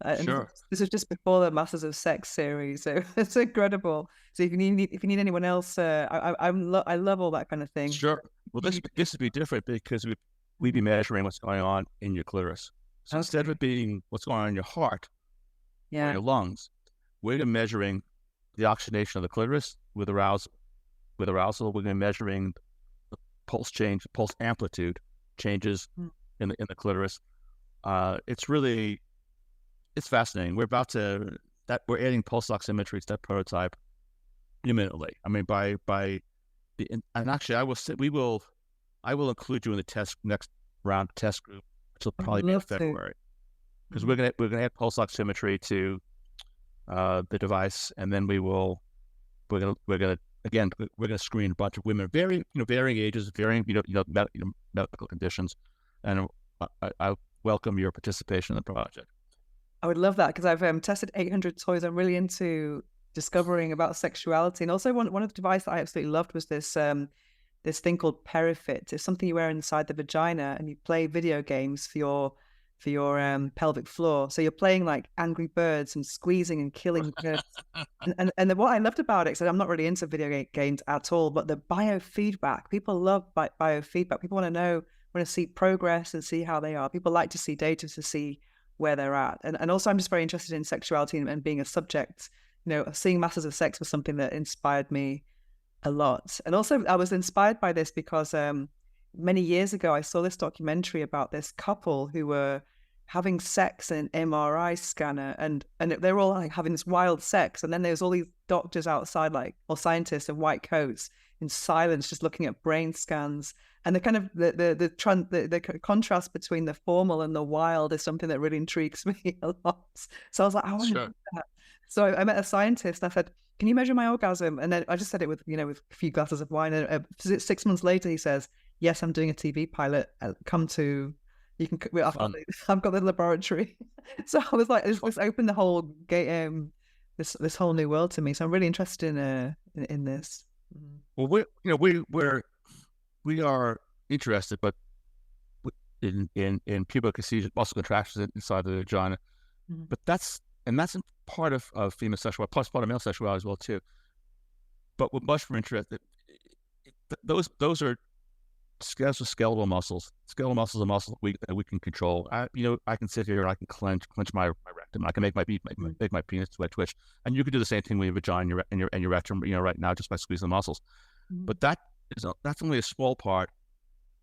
And Sure. this was just before the Masters of Sex series, so it's incredible. So if you need anyone else, I love all that kind of thing. Sure. Well, this would be different because we'd be measuring what's going on in your clitoris. So instead of it being what's going on in your heart or your lungs, we're measuring the oxygenation of the clitoris with arousal. We're going to be measuring the pulse amplitude changes in the clitoris. It's fascinating. We're adding pulse oximetry to that prototype imminently. I mean, and actually, I will include you in the next round test group, which will probably be in February, because we're gonna add pulse oximetry to the device, and then we're gonna screen a bunch of women, varying ages, varying medical conditions, and I welcome your participation in the project. I would love that, because I've tested 800 toys. I'm really into discovering about sexuality, and also one of the devices that I absolutely loved was this thing called Perifit. It's something you wear inside the vagina, and you play video games for your pelvic floor. So you're playing like Angry Birds and squeezing and killing birds. and what I loved about it, because I'm not really into video games at all, but the biofeedback. People love biofeedback. People want to see progress and see how they are. People like to see data to see where they're at. And also I'm just very interested in sexuality and being a subject. Seeing Masters of Sex was something that inspired me a lot. And also I was inspired by this because many years ago I saw this documentary about this couple who were having sex in an MRI scanner, and they were all like having this wild sex, and then there was all these doctors outside, or scientists in white coats in silence, just looking at brain scans. And the kind of the contrast between the formal and the wild is something that really intrigues me a lot. So I was like, I want to do that. So I met a scientist, and I said, can you measure my orgasm? And then I just said it with a few glasses of wine. And 6 months later, he says, yes, I'm doing a TV pilot. I've got the laboratory. So I was like, this opened the whole game, this whole new world to me. So I'm really interested in this. Well, we are interested, but in pubic muscle contractions inside the vagina. Mm-hmm. But that's part of female sexuality, plus part of male sexuality as well too. But we're much more interested. Those are skeletal muscles. Skeletal muscles are muscles that we can control. I can sit here and I can clench my rectum. I can make my penis twitch, and you can do the same thing with your vagina and your rectum. Right now, just by squeezing the muscles. Mm-hmm. But that's only a small part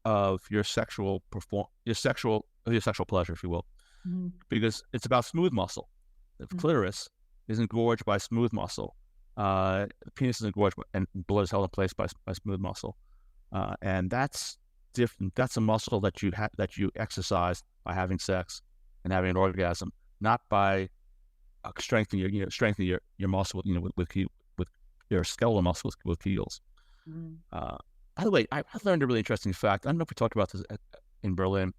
of your sexual pleasure, if you will, mm-hmm. because it's about smooth muscle. The clitoris is engorged by smooth muscle. The penis is engorged and blood is held in place by smooth muscle, and that's different. That's a muscle that you exercise by having sex and having an orgasm, not by strengthening your muscle with your skeletal muscles with Kegels. By the way, I learned a really interesting fact. I don't know if we talked about this in Berlin.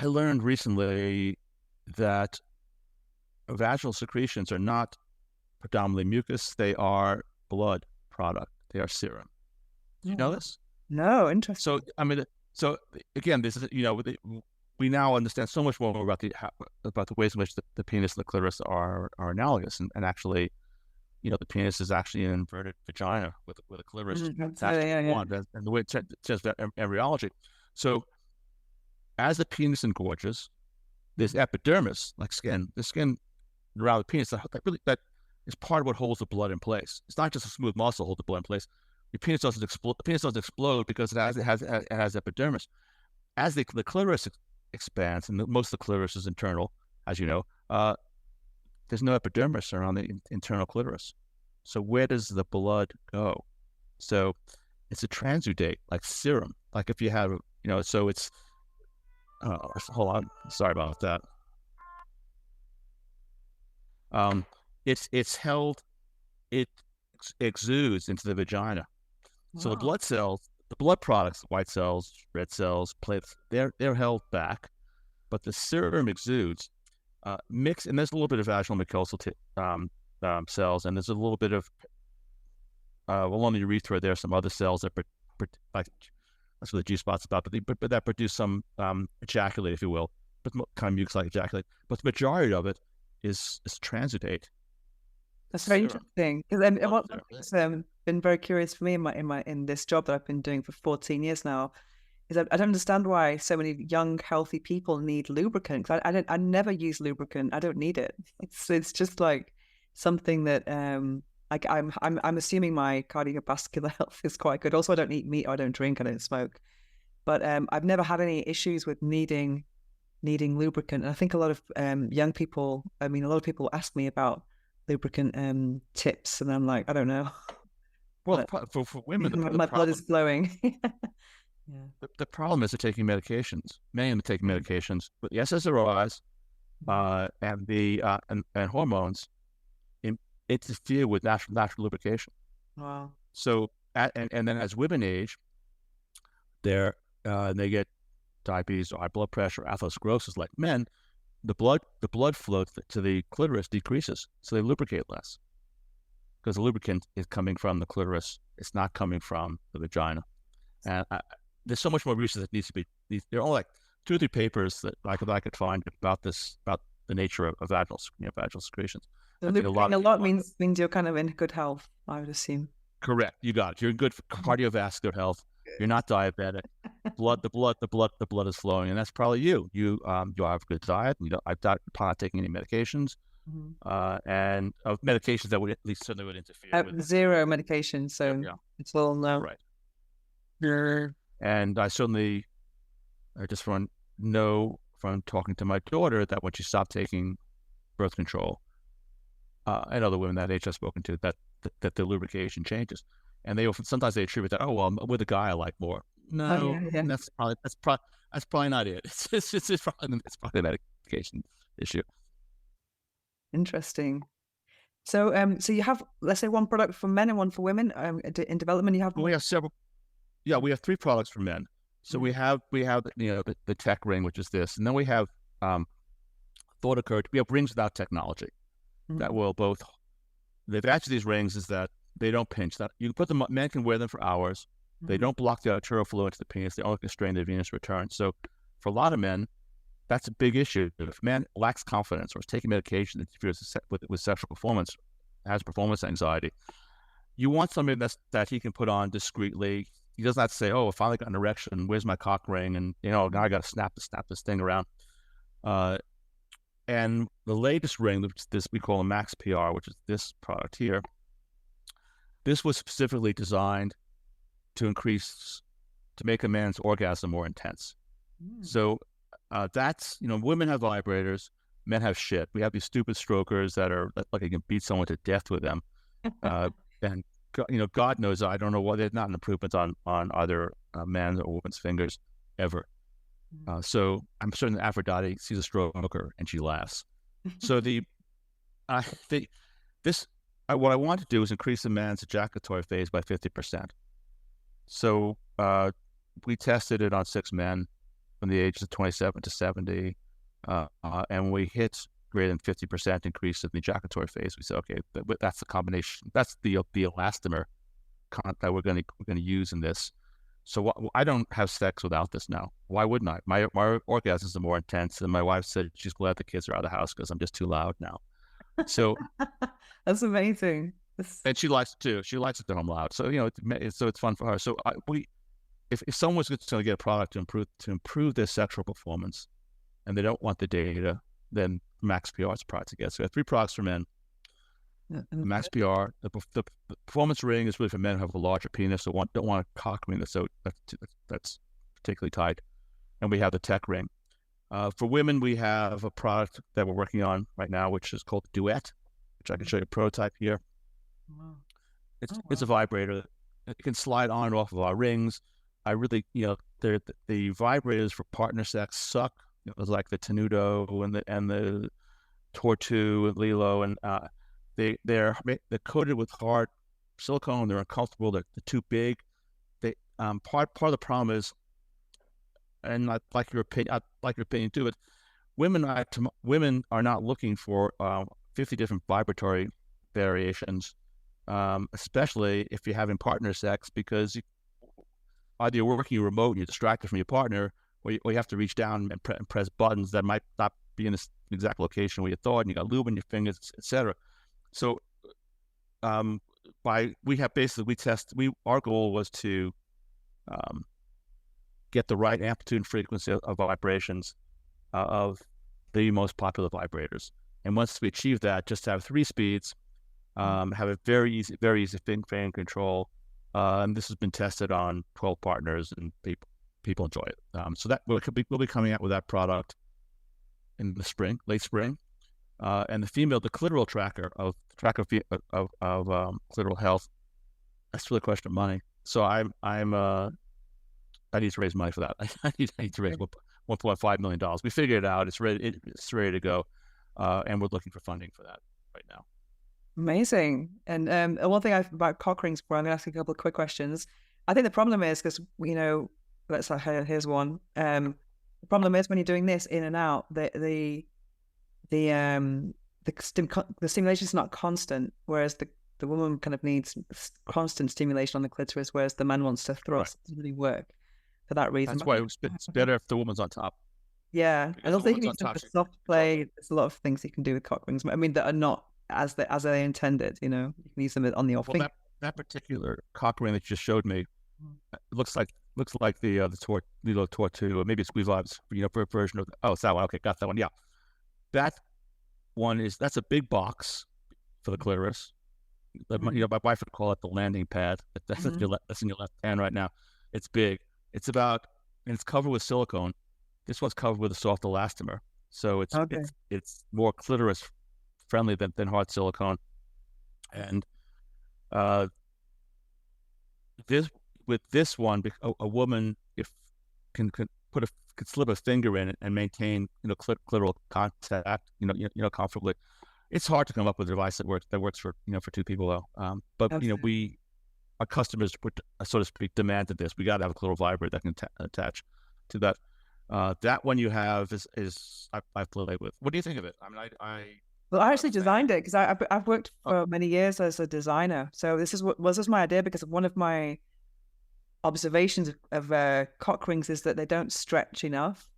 I learned recently that vaginal secretions are not predominantly mucus; they are blood product. They are serum. Did you know this? No, interesting. So again, this is we now understand so much more about the ways in which the penis and the clitoris are analogous, and actually the penis is actually an inverted vagina with a clitoris. That's Yeah, yeah. one, and the way it says that embryology. So as the penis engorges, there's epidermis, like skin. The skin around the penis that is part of what holds the blood in place. It's not just a smooth muscle hold the blood in place. Your penis doesn't explode. The penis doesn't explode because it has epidermis. As the clitoris expands, and most of the clitoris is internal, as you know, there's no epidermis around the internal clitoris. So where does the blood go? So it's a transudate, like serum. Like if you have, so it's, hold on, sorry about that. It's held, it exudes into the vagina. So the blood cells, the blood products, white cells, red cells, platelets, they're held back, but the serum exudes, mix, and there's a little bit of vaginal mucosal cells, and there's a little bit of along the urethra. There are some other cells that like that's what the G spot's about, but that produce some ejaculate, if you will, but kind of mucus-like ejaculate. But the majority of it is transudate. That's very interesting. Because what's been very curious for me in this job that I've been doing for 14 years now is I don't understand why so many young, healthy people need lubricant. Because I never use lubricant. I don't need it. It's just like something that like I'm assuming my cardiovascular health is quite good. Also, I don't eat meat. I don't drink. I don't smoke. But I've never had any issues with needing lubricant. And I think a lot of young people. I mean, a lot of people ask me about lubricant tips, and I'm like, I don't know. Well, for women, my blood is flowing. Yeah. The problem is they're taking medications. Many of them taking medications, but the SSRIs and the and hormones interfere with natural lubrication. Wow. So and then as women age, they get diabetes or high blood pressure, atherosclerosis. Like men, the blood flow to the clitoris decreases, so they lubricate less because the lubricant is coming from the clitoris. It's not coming from the vagina. And there's so much more research that needs to be. There are only like 2 or 3 papers that I could find about the nature of vaginal secretions. So lubricating a lot means you're kind of in good health, I would assume. Correct. You got it. You're in good cardiovascular health. You're not diabetic. The blood is flowing, and that's probably you. You have a good diet. I'm not taking any medications, and of medications that would at least certainly would interfere with zero medication. So it's all no. Right. And I certainly, just know from talking to my daughter that when she stopped taking birth control, and other women that age I've spoken to, that the lubrication changes, and sometimes they attribute that, oh well, I'm with a guy I like more. No, that's probably not it. It's probably a medication issue. Interesting. So so you have, let's say, one product for men and one for women in development. You have we have several. Yeah, we have 3 products for men. So we have the tech ring, which is this, and then we have thought occurred. We have rings without technology that will both. The advantage of these rings is that they don't pinch. That you can put them. Men can wear them for hours. They don't block the arterial flow into the penis. They only constrain the venous return. So for a lot of men, that's a big issue. If a man lacks confidence or is taking medication that interferes with sexual performance, has performance anxiety, you want something that he can put on discreetly. He does not say, "Oh, I finally got an erection. Where's my cock ring?" And now I got to snap this thing around. And the latest ring, which this we call a Max PR, which is this product here. This was specifically designed to make a man's orgasm more intense. So that's women have vibrators, men have shit. We have these stupid strokers that are like you can beat someone to death with them, and God knows I don't know why there's not an improvement on either man's or woman's fingers ever. So I'm certain that Aphrodite sees a stroker and she laughs. So what I want to do is increase the man's ejaculatory phase by 50%. So we tested it on 6 men from the ages of 27 to 70, and we hit greater than 50% increase in the ejaculatory phase. We said, okay, that's the combination. That's the elastomer that we're going to use in this. So I don't have sex without this now. Why wouldn't I? My orgasms are more intense, and my wife said she's glad the kids are out of the house because I'm just too loud now. So that's amazing. And she likes it too. She likes it to home loud. So, so it's fun for her. So if someone's going to get a product to improve their sexual performance and they don't want the data, then Max PR is the product to get. So we have 3 products for men. Max PR, the performance ring is really for men who have a larger penis, so don't want a cock ring that's particularly tight. And we have the tech ring. For women, we have a product that we're working on right now, which is called Duet, which I can show you a prototype here. Wow. It's a vibrator. It can slide on and off of our rings. I really, the vibrators for partner sex suck. It was like the Tenuto and the Tortu and Lilo, and they're coated with hard silicone. They're uncomfortable. They're too big. They part of the problem is, and I'd like your opinion too, but women are not looking for 50 different vibratory variations, especially if you're having partner sex, because either you're working remote and you're distracted from your partner, or you have to reach down and press buttons that might not be in the exact location where you thought, and you got lube in your fingers, etc. So our goal was to get the right amplitude and frequency of vibrations of the most popular vibrators. And once we achieve that, just have 3 speeds, have a very easy fan control. And this has been tested on 12 partners, and people enjoy it. So that we'll be coming out with that product in the spring, late spring. And the clitoral tracker of clitoral health, that's really a question of money. So I need to raise money for that. I need to raise $1.5 million. We figured it out. It's ready to go. And we're looking for funding for that right now. Amazing. And one thing about cock rings, I'm going to ask you a couple of quick questions. I think the problem is, because, here's one. The problem is when you're doing this in and out, the stimulation is not constant, whereas the woman kind of needs constant stimulation on the clitoris, whereas the man wants to thrust. Right. It doesn't really work for that reason. That's why it's better if the woman's on top. Yeah, and also you can use them for soft play. There's a lot of things you can do with cock rings. I mean, that are not as they intended. You can use them on your finger. That particular cock ring that you just showed me, looks like the Lilo Tortu, or maybe it's Squeeze Vibes, for a version of. It's that one. Okay, got that one. Yeah, that one that's a big box for the clitoris. My wife would call it the landing pad. That's in your left hand right now. It's big. It's covered with silicone. This one's covered with a soft elastomer, so it's more clitoris friendly than hard silicone. And this one, a woman can slip a finger in it and maintain clitoral contact comfortably. It's hard to come up with a device that works for 2 people though. But our customers would, so to speak, demanded this. We got to have a clitoral vibrator that can attach to that. That one you have is I've played with. What do you think of it? I mean, I actually designed it because I've worked for many years as a designer. So this was my idea, because one of my observations of cock rings is that they don't stretch enough,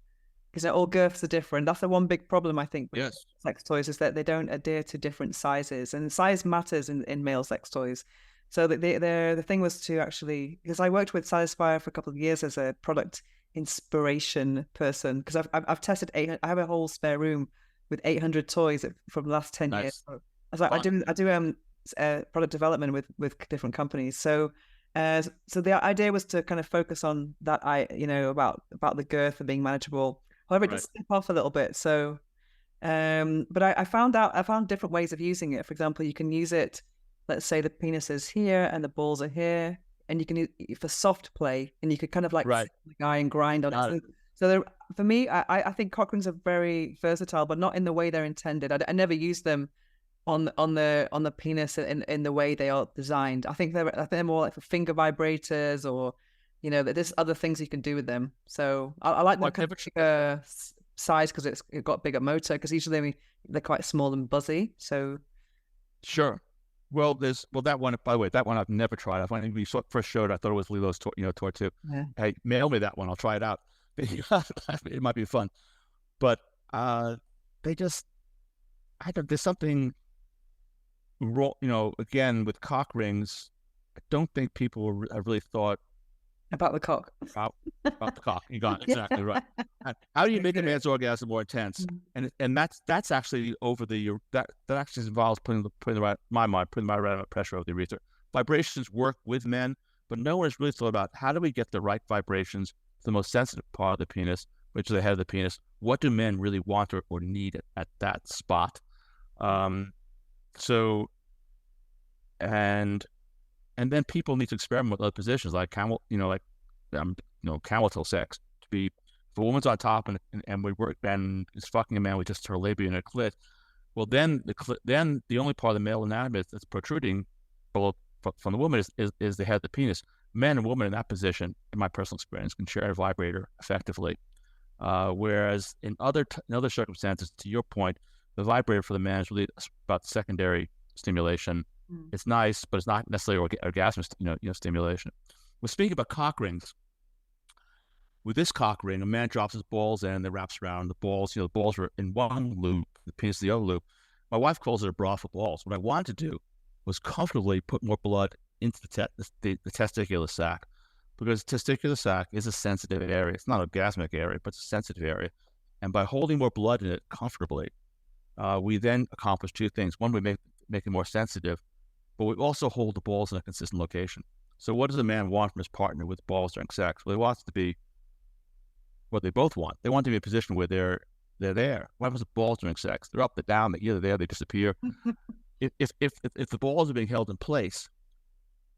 because all girths are different. That's the one big problem, I think, with sex toys, is that they don't adhere to different sizes, and size matters in male sex toys. So the thing was to actually, because I worked with Satisfyer for a couple of years as a product inspiration person, because I've tested 800. I have a whole spare room with 800 toys from the last 10 years. So I do product development with different companies. So the idea was to kind of focus on that, about the girth and being manageable. However, it does slip off a little bit. So, but I found different ways of using it. For example, you can use it, let's say the penis is here and the balls are here, and you can use it for soft play, and you could kind of sit the guy and grind on it. So for me, I think cock rings are very versatile, but not in the way they're intended. I never use them on the penis in the way they are designed. I think they're more like for finger vibrators, or there's other things you can do with them. So I like them kind of bigger size, because it's got bigger motor, because usually they're quite small and buzzy. So sure. Well, that one, by the way, that one I've never tried. When we first showed it, I thought it was Lilo's Tortu. Yeah. Hey, mail me that one. I'll try it out. It might be fun. But there's something, again, with cock rings, I don't think people have really thought About the cock. about the cock. You got it. Yeah. Exactly right. How do you make a man's orgasm more intense? And that's actually over that actually involves putting the right amount of pressure over the urethra. Vibrations work with men, but no one has really thought about how do we get the right vibrations to the most sensitive part of the penis, which is the head of the penis. What do men really want or need at that spot? So, and then people need to experiment with other positions like camel toe sex. To be, if a woman's on top and we work and is fucking a man with just her labia and her clit, well then the only part of the male anatomy that's protruding below from the woman is the head of the penis. Men and women in that position, in my personal experience, can share a vibrator effectively. Whereas in other circumstances, to your point, the vibrator for the man is really about secondary stimulation. It's nice, but it's not necessarily orgasmic, stimulation. We're speaking about cock rings. With this cock ring, a man drops his balls in, and they wraps around the balls. The balls are in one loop, the penis the other loop. My wife calls it a bra for balls. What I wanted to do was comfortably put more blood into the testicular sac, because the testicular sac is a sensitive area. It's not an orgasmic area, but it's a sensitive area. And by holding more blood in it comfortably, we then accomplish two things. One, we make it more sensitive, but we also hold the balls in a consistent location. So what does a man want from his partner with balls during sex? Well, he wants to be what they both want. They want to be in a position where they're there. What happens with balls during sex? They're up, they're down, they're either there, they disappear. If the balls are being held in place,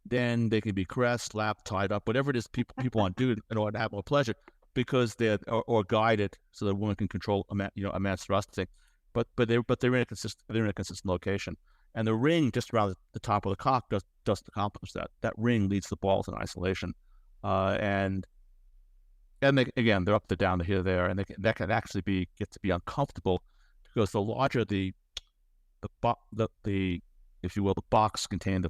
then they can be caressed, slapped, tied up, whatever it is people want to do in order to have more pleasure, because they're or guided so the woman can control a man's thrusting. But they're in a consistent location. And the ring just around the top of the cock doesn't accomplish that. That ring leads the balls in isolation, and they're up, they're down, they're here, there, and that can actually get to be uncomfortable, because the larger the if you will, the box containing the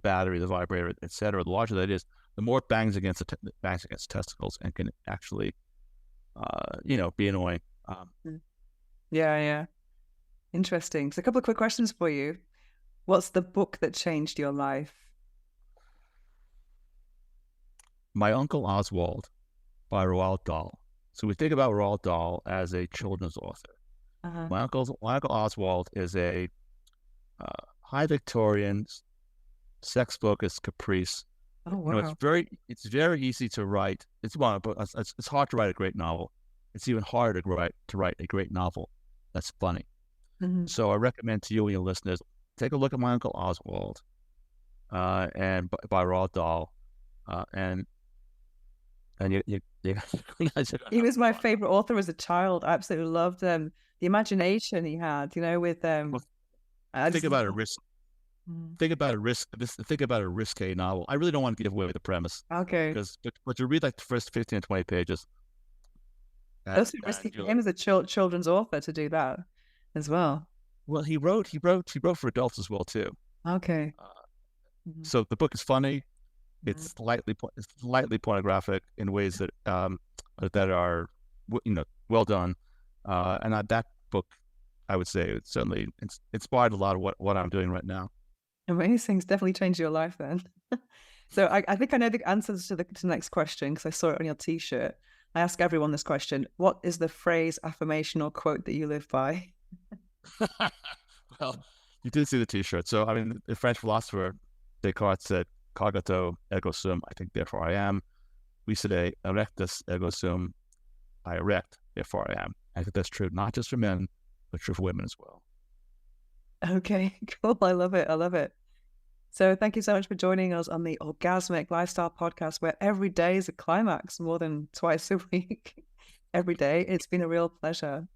battery, the vibrator, etc., the larger that is, the more it bangs against testicles and can actually, be annoying. Yeah. Interesting. So a couple of quick questions for you. What's the book that changed your life? My Uncle Oswald by Roald Dahl. So we think about Roald Dahl as a children's author. Uh-huh. My Uncle Oswald is a high Victorian, sex-focused caprice. Oh wow! It's very easy to write. It's hard to write a great novel. It's even harder to write a great novel that's funny. Mm-hmm. So I recommend to you and your listeners, take a look at My Uncle Oswald, and by Roald Dahl, and you He was my favorite author as a child. I absolutely loved the imagination he had. With think about a risk. Think about a risque novel. I really don't want to give away the premise. Okay. But you read like the first 15 or 20 pages. That's risky for him as a children's author to do that as well. Well, he wrote for adults as well too. Okay. So the book is funny. It's slightly pornographic in ways that are well done. And that book, I would say, it certainly inspired a lot of what I'm doing right now. Amazing. It's definitely changed your life then. So I think I know the answers to the next question, because I saw it on your T-shirt. I ask everyone this question: what is the phrase, affirmation, or quote that you live by? Well, you did see the T-shirt. So, I mean, the French philosopher Descartes said, "Cogito ergo sum," I think, therefore I am. We say, "Erectus ergo sum," I erect, therefore I am. I think that's true, not just for men, but true for women as well. Okay, cool. I love it. So thank you so much for joining us on the Orgasmic Lifestyle Podcast, where every day is a climax, more than twice a week. Every day. It's been a real pleasure.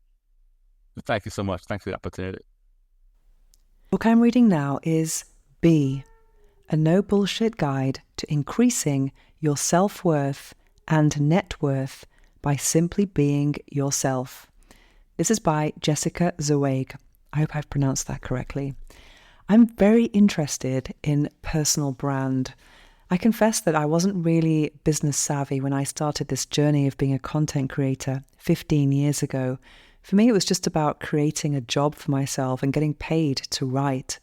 Thank you so much. Thanks for the opportunity. The book I'm reading now is Be, a no bullshit guide to increasing your self-worth and net worth by simply being yourself. This is by Jessica Zweig. I hope I've pronounced that correctly. I'm very interested in personal brand. I confess that I wasn't really business savvy when I started this journey of being a content creator 15 years ago. For me, it was just about creating a job for myself and getting paid to write.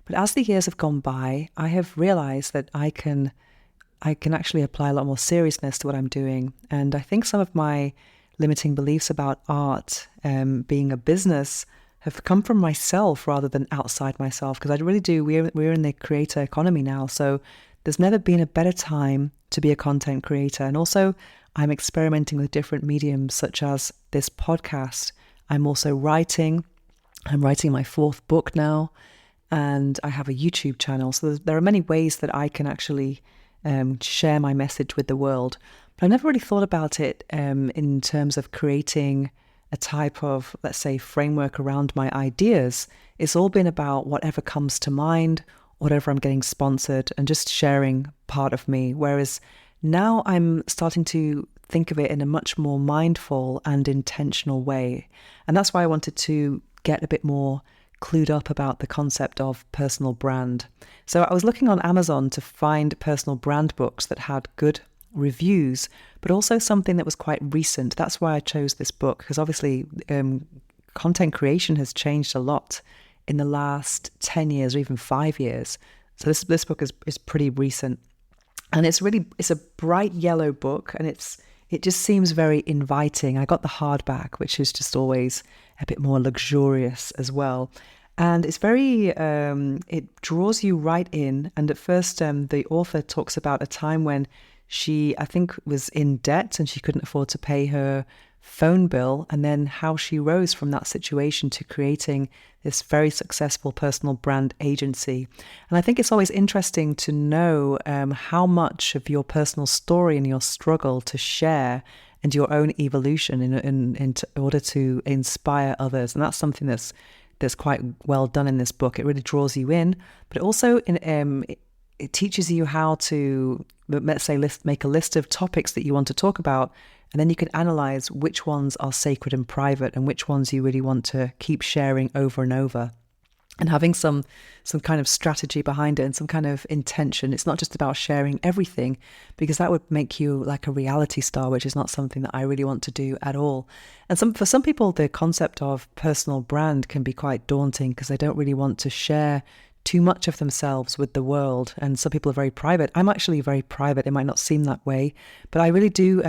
But as the years have gone by, I have realized that I can actually apply a lot more seriousness to what I'm doing. And I think some of my limiting beliefs about art being a business have come from myself rather than outside myself. Because I really do, we're in the creator economy now. So there's never been a better time to be a content creator. And also I'm experimenting with different mediums such as this podcast. I'm also writing. I'm writing my 4th book now. And I have a YouTube channel. So there are many ways that I can actually share my message with the world. But I never really thought about it in terms of creating a type of, let's say, framework around my ideas. It's all been about whatever comes to mind, whatever I'm getting sponsored, and just sharing part of me. Whereas now I'm starting to think of it in a much more mindful and intentional way. And that's why I wanted to get a bit more clued up about the concept of personal brand. So I was looking on Amazon to find personal brand books that had good reviews, but also something that was quite recent. That's why I chose this book, because obviously content creation has changed a lot in the last 10 years or even 5 years. So this book is pretty recent. And it's a bright yellow book, and it just seems very inviting. I got the hardback, which is just always a bit more luxurious as well. And it's very, it draws you right in. And at first, the author talks about a time when she, I think, was in debt and she couldn't afford to pay her phone bill, and then how she rose from that situation to creating this very successful personal brand agency. And I think it's always interesting to know how much of your personal story and your struggle to share and your own evolution in order to inspire others. And that's something that's quite well done in this book. It really draws you in, but also it teaches you how to, let's say, make a list of topics that you want to talk about, and then you can analyze which ones are sacred and private and which ones you really want to keep sharing over and over. And having some kind of strategy behind it and some kind of intention. It's not just about sharing everything, because that would make you like a reality star, which is not something that I really want to do at all. And for some people, the concept of personal brand can be quite daunting because they don't really want to share too much of themselves with the world. And some people are very private. I'm actually very private. It might not seem that way, but I really do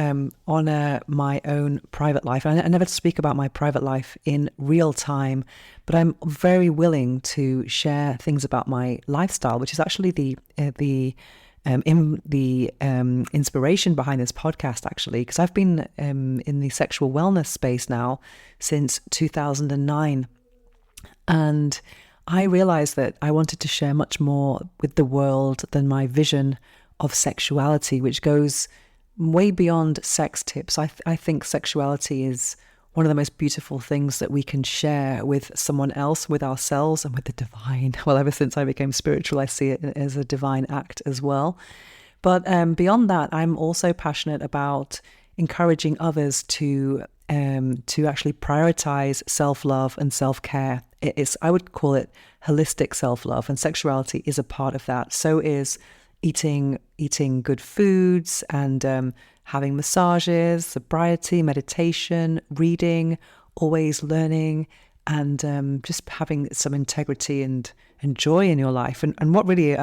honor my own private life. I never speak about my private life in real time, but I'm very willing to share things about my lifestyle, which is actually the inspiration behind this podcast, actually, because I've been in the sexual wellness space now since 2009. And I realized that I wanted to share much more with the world than my vision of sexuality, which goes way beyond sex tips. I think sexuality is one of the most beautiful things that we can share with someone else, with ourselves, and with the divine. Well, ever since I became spiritual, I see it as a divine act as well. But beyond that, I'm also passionate about encouraging others to actually prioritize self-love and self-care. I would call it holistic self-love, and sexuality is a part of that. So is eating good foods and having massages, sobriety, meditation, reading, always learning, and just having some integrity and joy in your life. And what really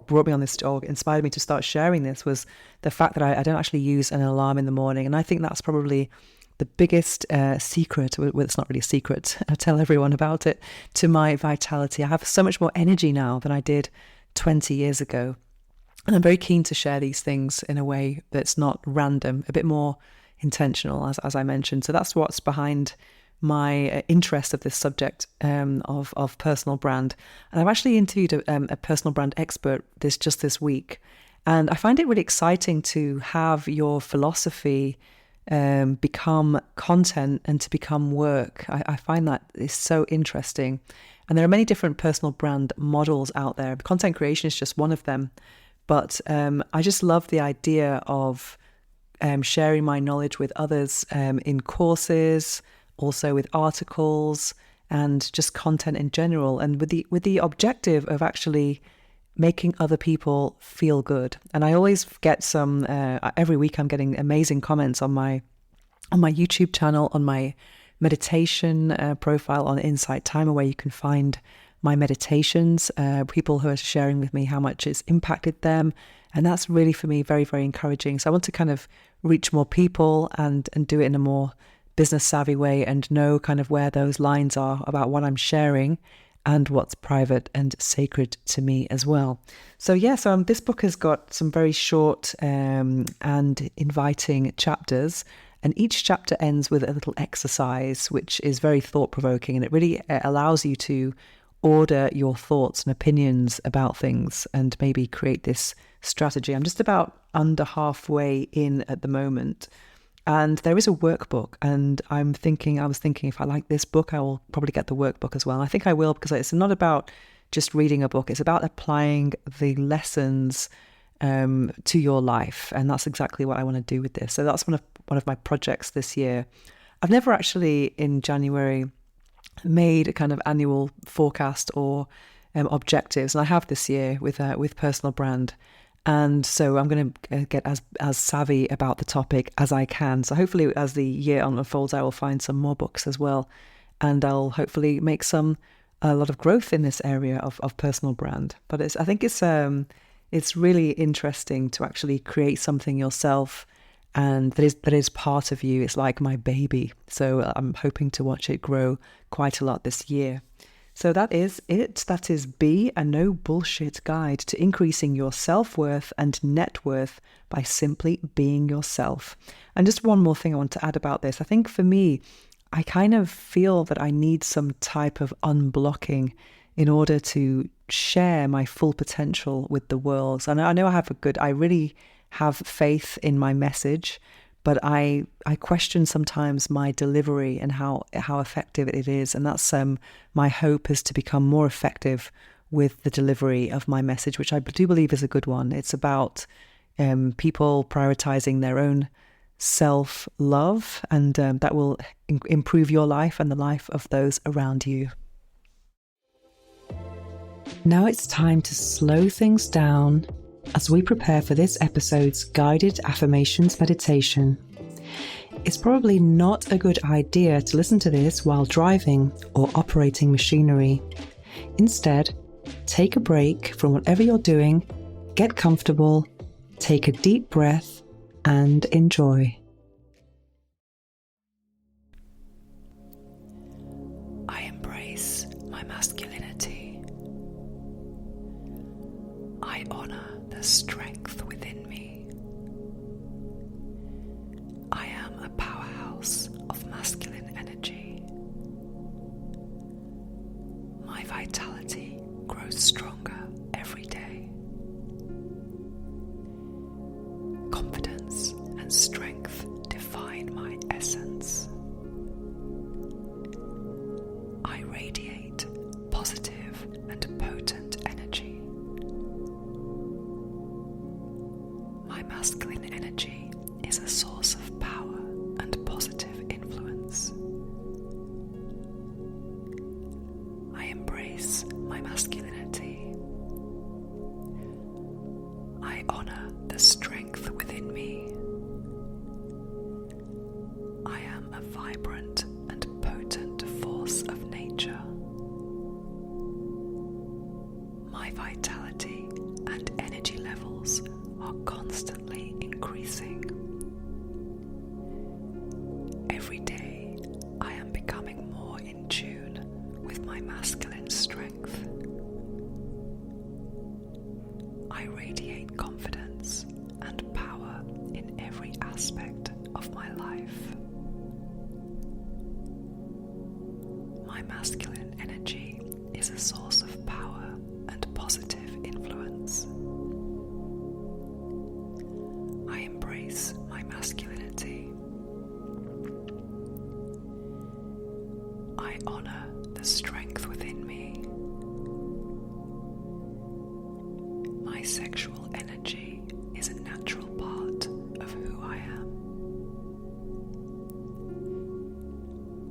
brought me on this, or inspired me to start sharing this, was the fact that I don't actually use an alarm in the morning. And I think that's probably the biggest secret. Well, it's not really a secret. I tell everyone about it, to my vitality. I have so much more energy now than I did 20 years ago. And I'm very keen to share these things in a way that's not random, a bit more intentional, as I mentioned. So that's what's behind my interest of this subject of personal brand. And I've actually interviewed a personal brand expert just this week. And I find it really exciting to have your philosophy become content and to become work. I find that is so interesting. And there are many different personal brand models out there. Content creation is just one of them. But I just love the idea of sharing my knowledge with others in courses, also with articles, and just content in general, and with the objective of actually making other people feel good. And I always get some every week I'm getting amazing comments on my YouTube channel, on my meditation profile on Insight Timer, where you can find my meditations, people who are sharing with me how much it's impacted them. And that's really, for me, very, very encouraging. So I want to kind of reach more people and do it in a more business savvy way and know kind of where those lines are about what I'm sharing and what's private and sacred to me as well. So this book has got some very short and inviting chapters, and each chapter ends with a little exercise, which is very thought-provoking, and it really allows you to order your thoughts and opinions about things and maybe create this strategy. I'm just about under halfway in at the moment. And there is a workbook, and I was thinking if I like this book, I will probably get the workbook as well. I think I will, because it's not about just reading a book. It's about applying the lessons to your life. And that's exactly what I want to do with this. So that's one of my projects this year. I've never actually in January made a kind of annual forecast or objectives. And I have this year with personal brand. And so I'm going to get as savvy about the topic as I can. So hopefully as the year unfolds, I will find some more books as well. And I'll hopefully make a lot of growth in this area of personal brand. But I think it's really interesting to actually create something yourself, and that is part of you. It's like my baby. So I'm hoping to watch it grow quite a lot this year. So that is it. That is Be a No Bullshit Guide to Increasing Your Self-Worth and Net Worth by Simply Being Yourself. And just one more thing I want to add about this. I think for me, I kind of feel that I need some type of unblocking in order to share my full potential with the world. And I know I really have faith in my message, but I question sometimes my delivery and how effective it is. And that's my hope is to become more effective with the delivery of my message, which I do believe is a good one. It's about people prioritizing their own self-love, and that will improve your life and the life of those around you. Now it's time to slow things down as we prepare for this episode's guided affirmations meditation. It's probably not a good idea to listen to this while driving or operating machinery. Instead, take a break from whatever you're doing, get comfortable, take a deep breath, and enjoy. I embrace my masculinity. I honor the strength within me. I am a powerhouse of masculine energy. My vitality grows stronger every day. Confidence and strength define my essence. I radiate positive and potent energy. My masculine energy is a source of power and positive influence. I embrace my masculinity. I honor the strength within me. I am a vibrant and potent force of nature. My vitality and energy levels are constantly increasing. Every day, I am becoming more in tune with my masculine strength. I radiate confidence and power in every aspect of my life. My masculine energy is a source of power and positive influence. I embrace my masculinity. I honor the strength within me. My sexual energy is a natural part of who I am.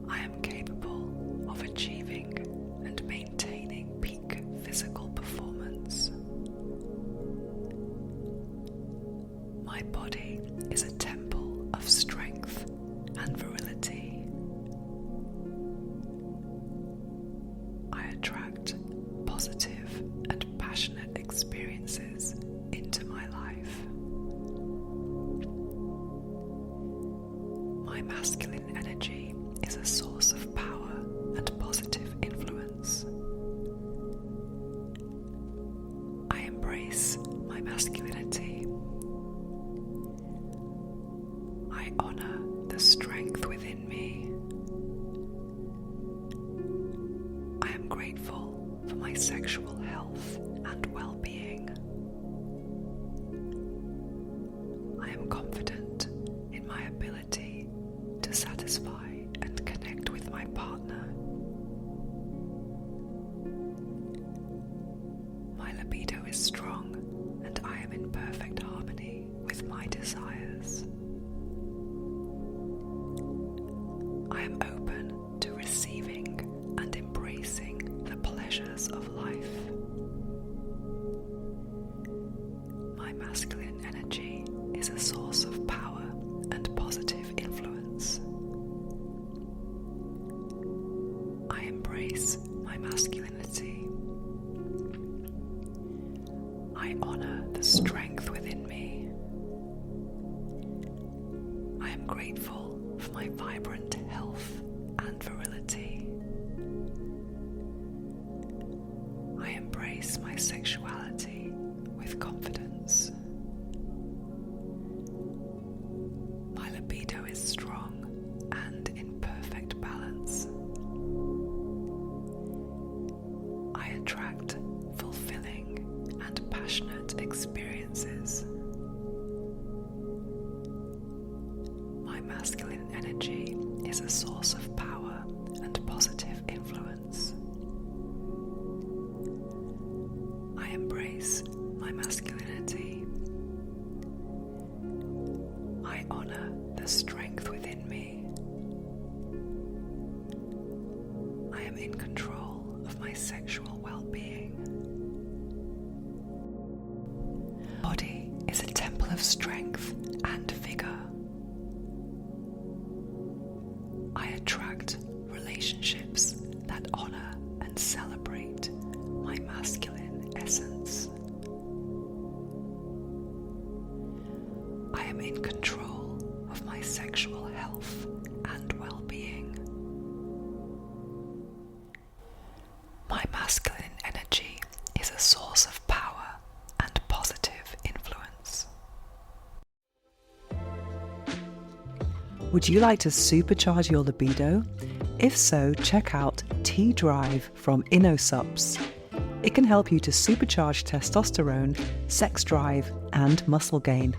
I am capable of achieving and maintaining peak physical performance. My body is a temple of strength and virility. I attract positive and passionate experiences into my life. My masculine energy is a source of power and positive influence. I embrace my masculinity. I honor the strength within me. I am grateful for my sexual health and well-being. I am confident in my ability to satisfy and connect with my partner. My libido is strong and I am in perfect harmony with my desires. I am open to receiving and embracing the pleasures of life. My masculine energy is a source of power and positive influence. I embrace my masculinity. I honor the strength within me. I am grateful for my vibrant health and virility. I embrace my sexuality with confidence. My libido is strong and in perfect balance. I attract fulfilling and passionate experiences. My masculine energy is a source of power and positive influence. I embrace my masculinity. I honor the strength within me. I am in control of my sexual well-being. Body is a temple of strength and vigor. I attract relationships that honor and celebrate my masculine essence. I am in control of my sexual health and well-being. My masculine energy is a source of power and positive influence. Would you like to supercharge your libido? If so, check out T-Drive from InnoSups. It can help you to supercharge testosterone, sex drive, and muscle gain.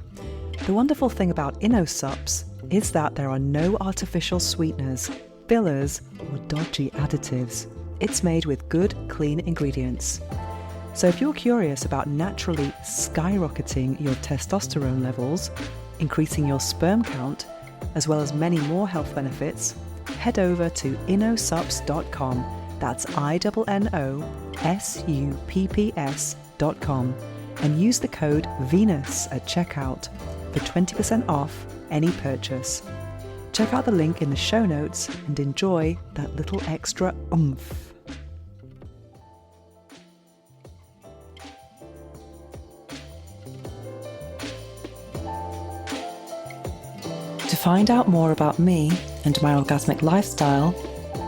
The wonderful thing about InnoSups is that there are no artificial sweeteners, fillers, or dodgy additives. It's made with good, clean ingredients. So if you're curious about naturally skyrocketing your testosterone levels, increasing your sperm count, as well as many more health benefits, head over to innosupps.com. That's INNOSUPPS.com and use the code VENUS at checkout for 20% off any purchase. Check out the link in the show notes and enjoy that little extra oomph. To find out more about me and my orgasmic lifestyle,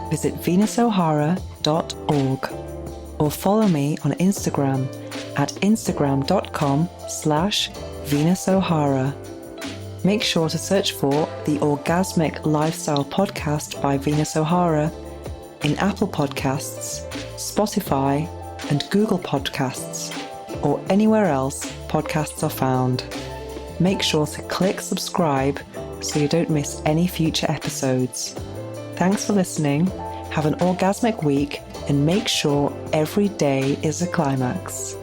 visit venusohara.org or follow me on Instagram at instagram.com/venusohara. Make sure to search for the Orgasmic Lifestyle Podcast by Venus O'Hara in Apple Podcasts, Spotify, and Google Podcasts, or anywhere else podcasts are found. Make sure to click subscribe so you don't miss any future episodes. Thanks for listening, have an orgasmic week, and make sure every day is a climax.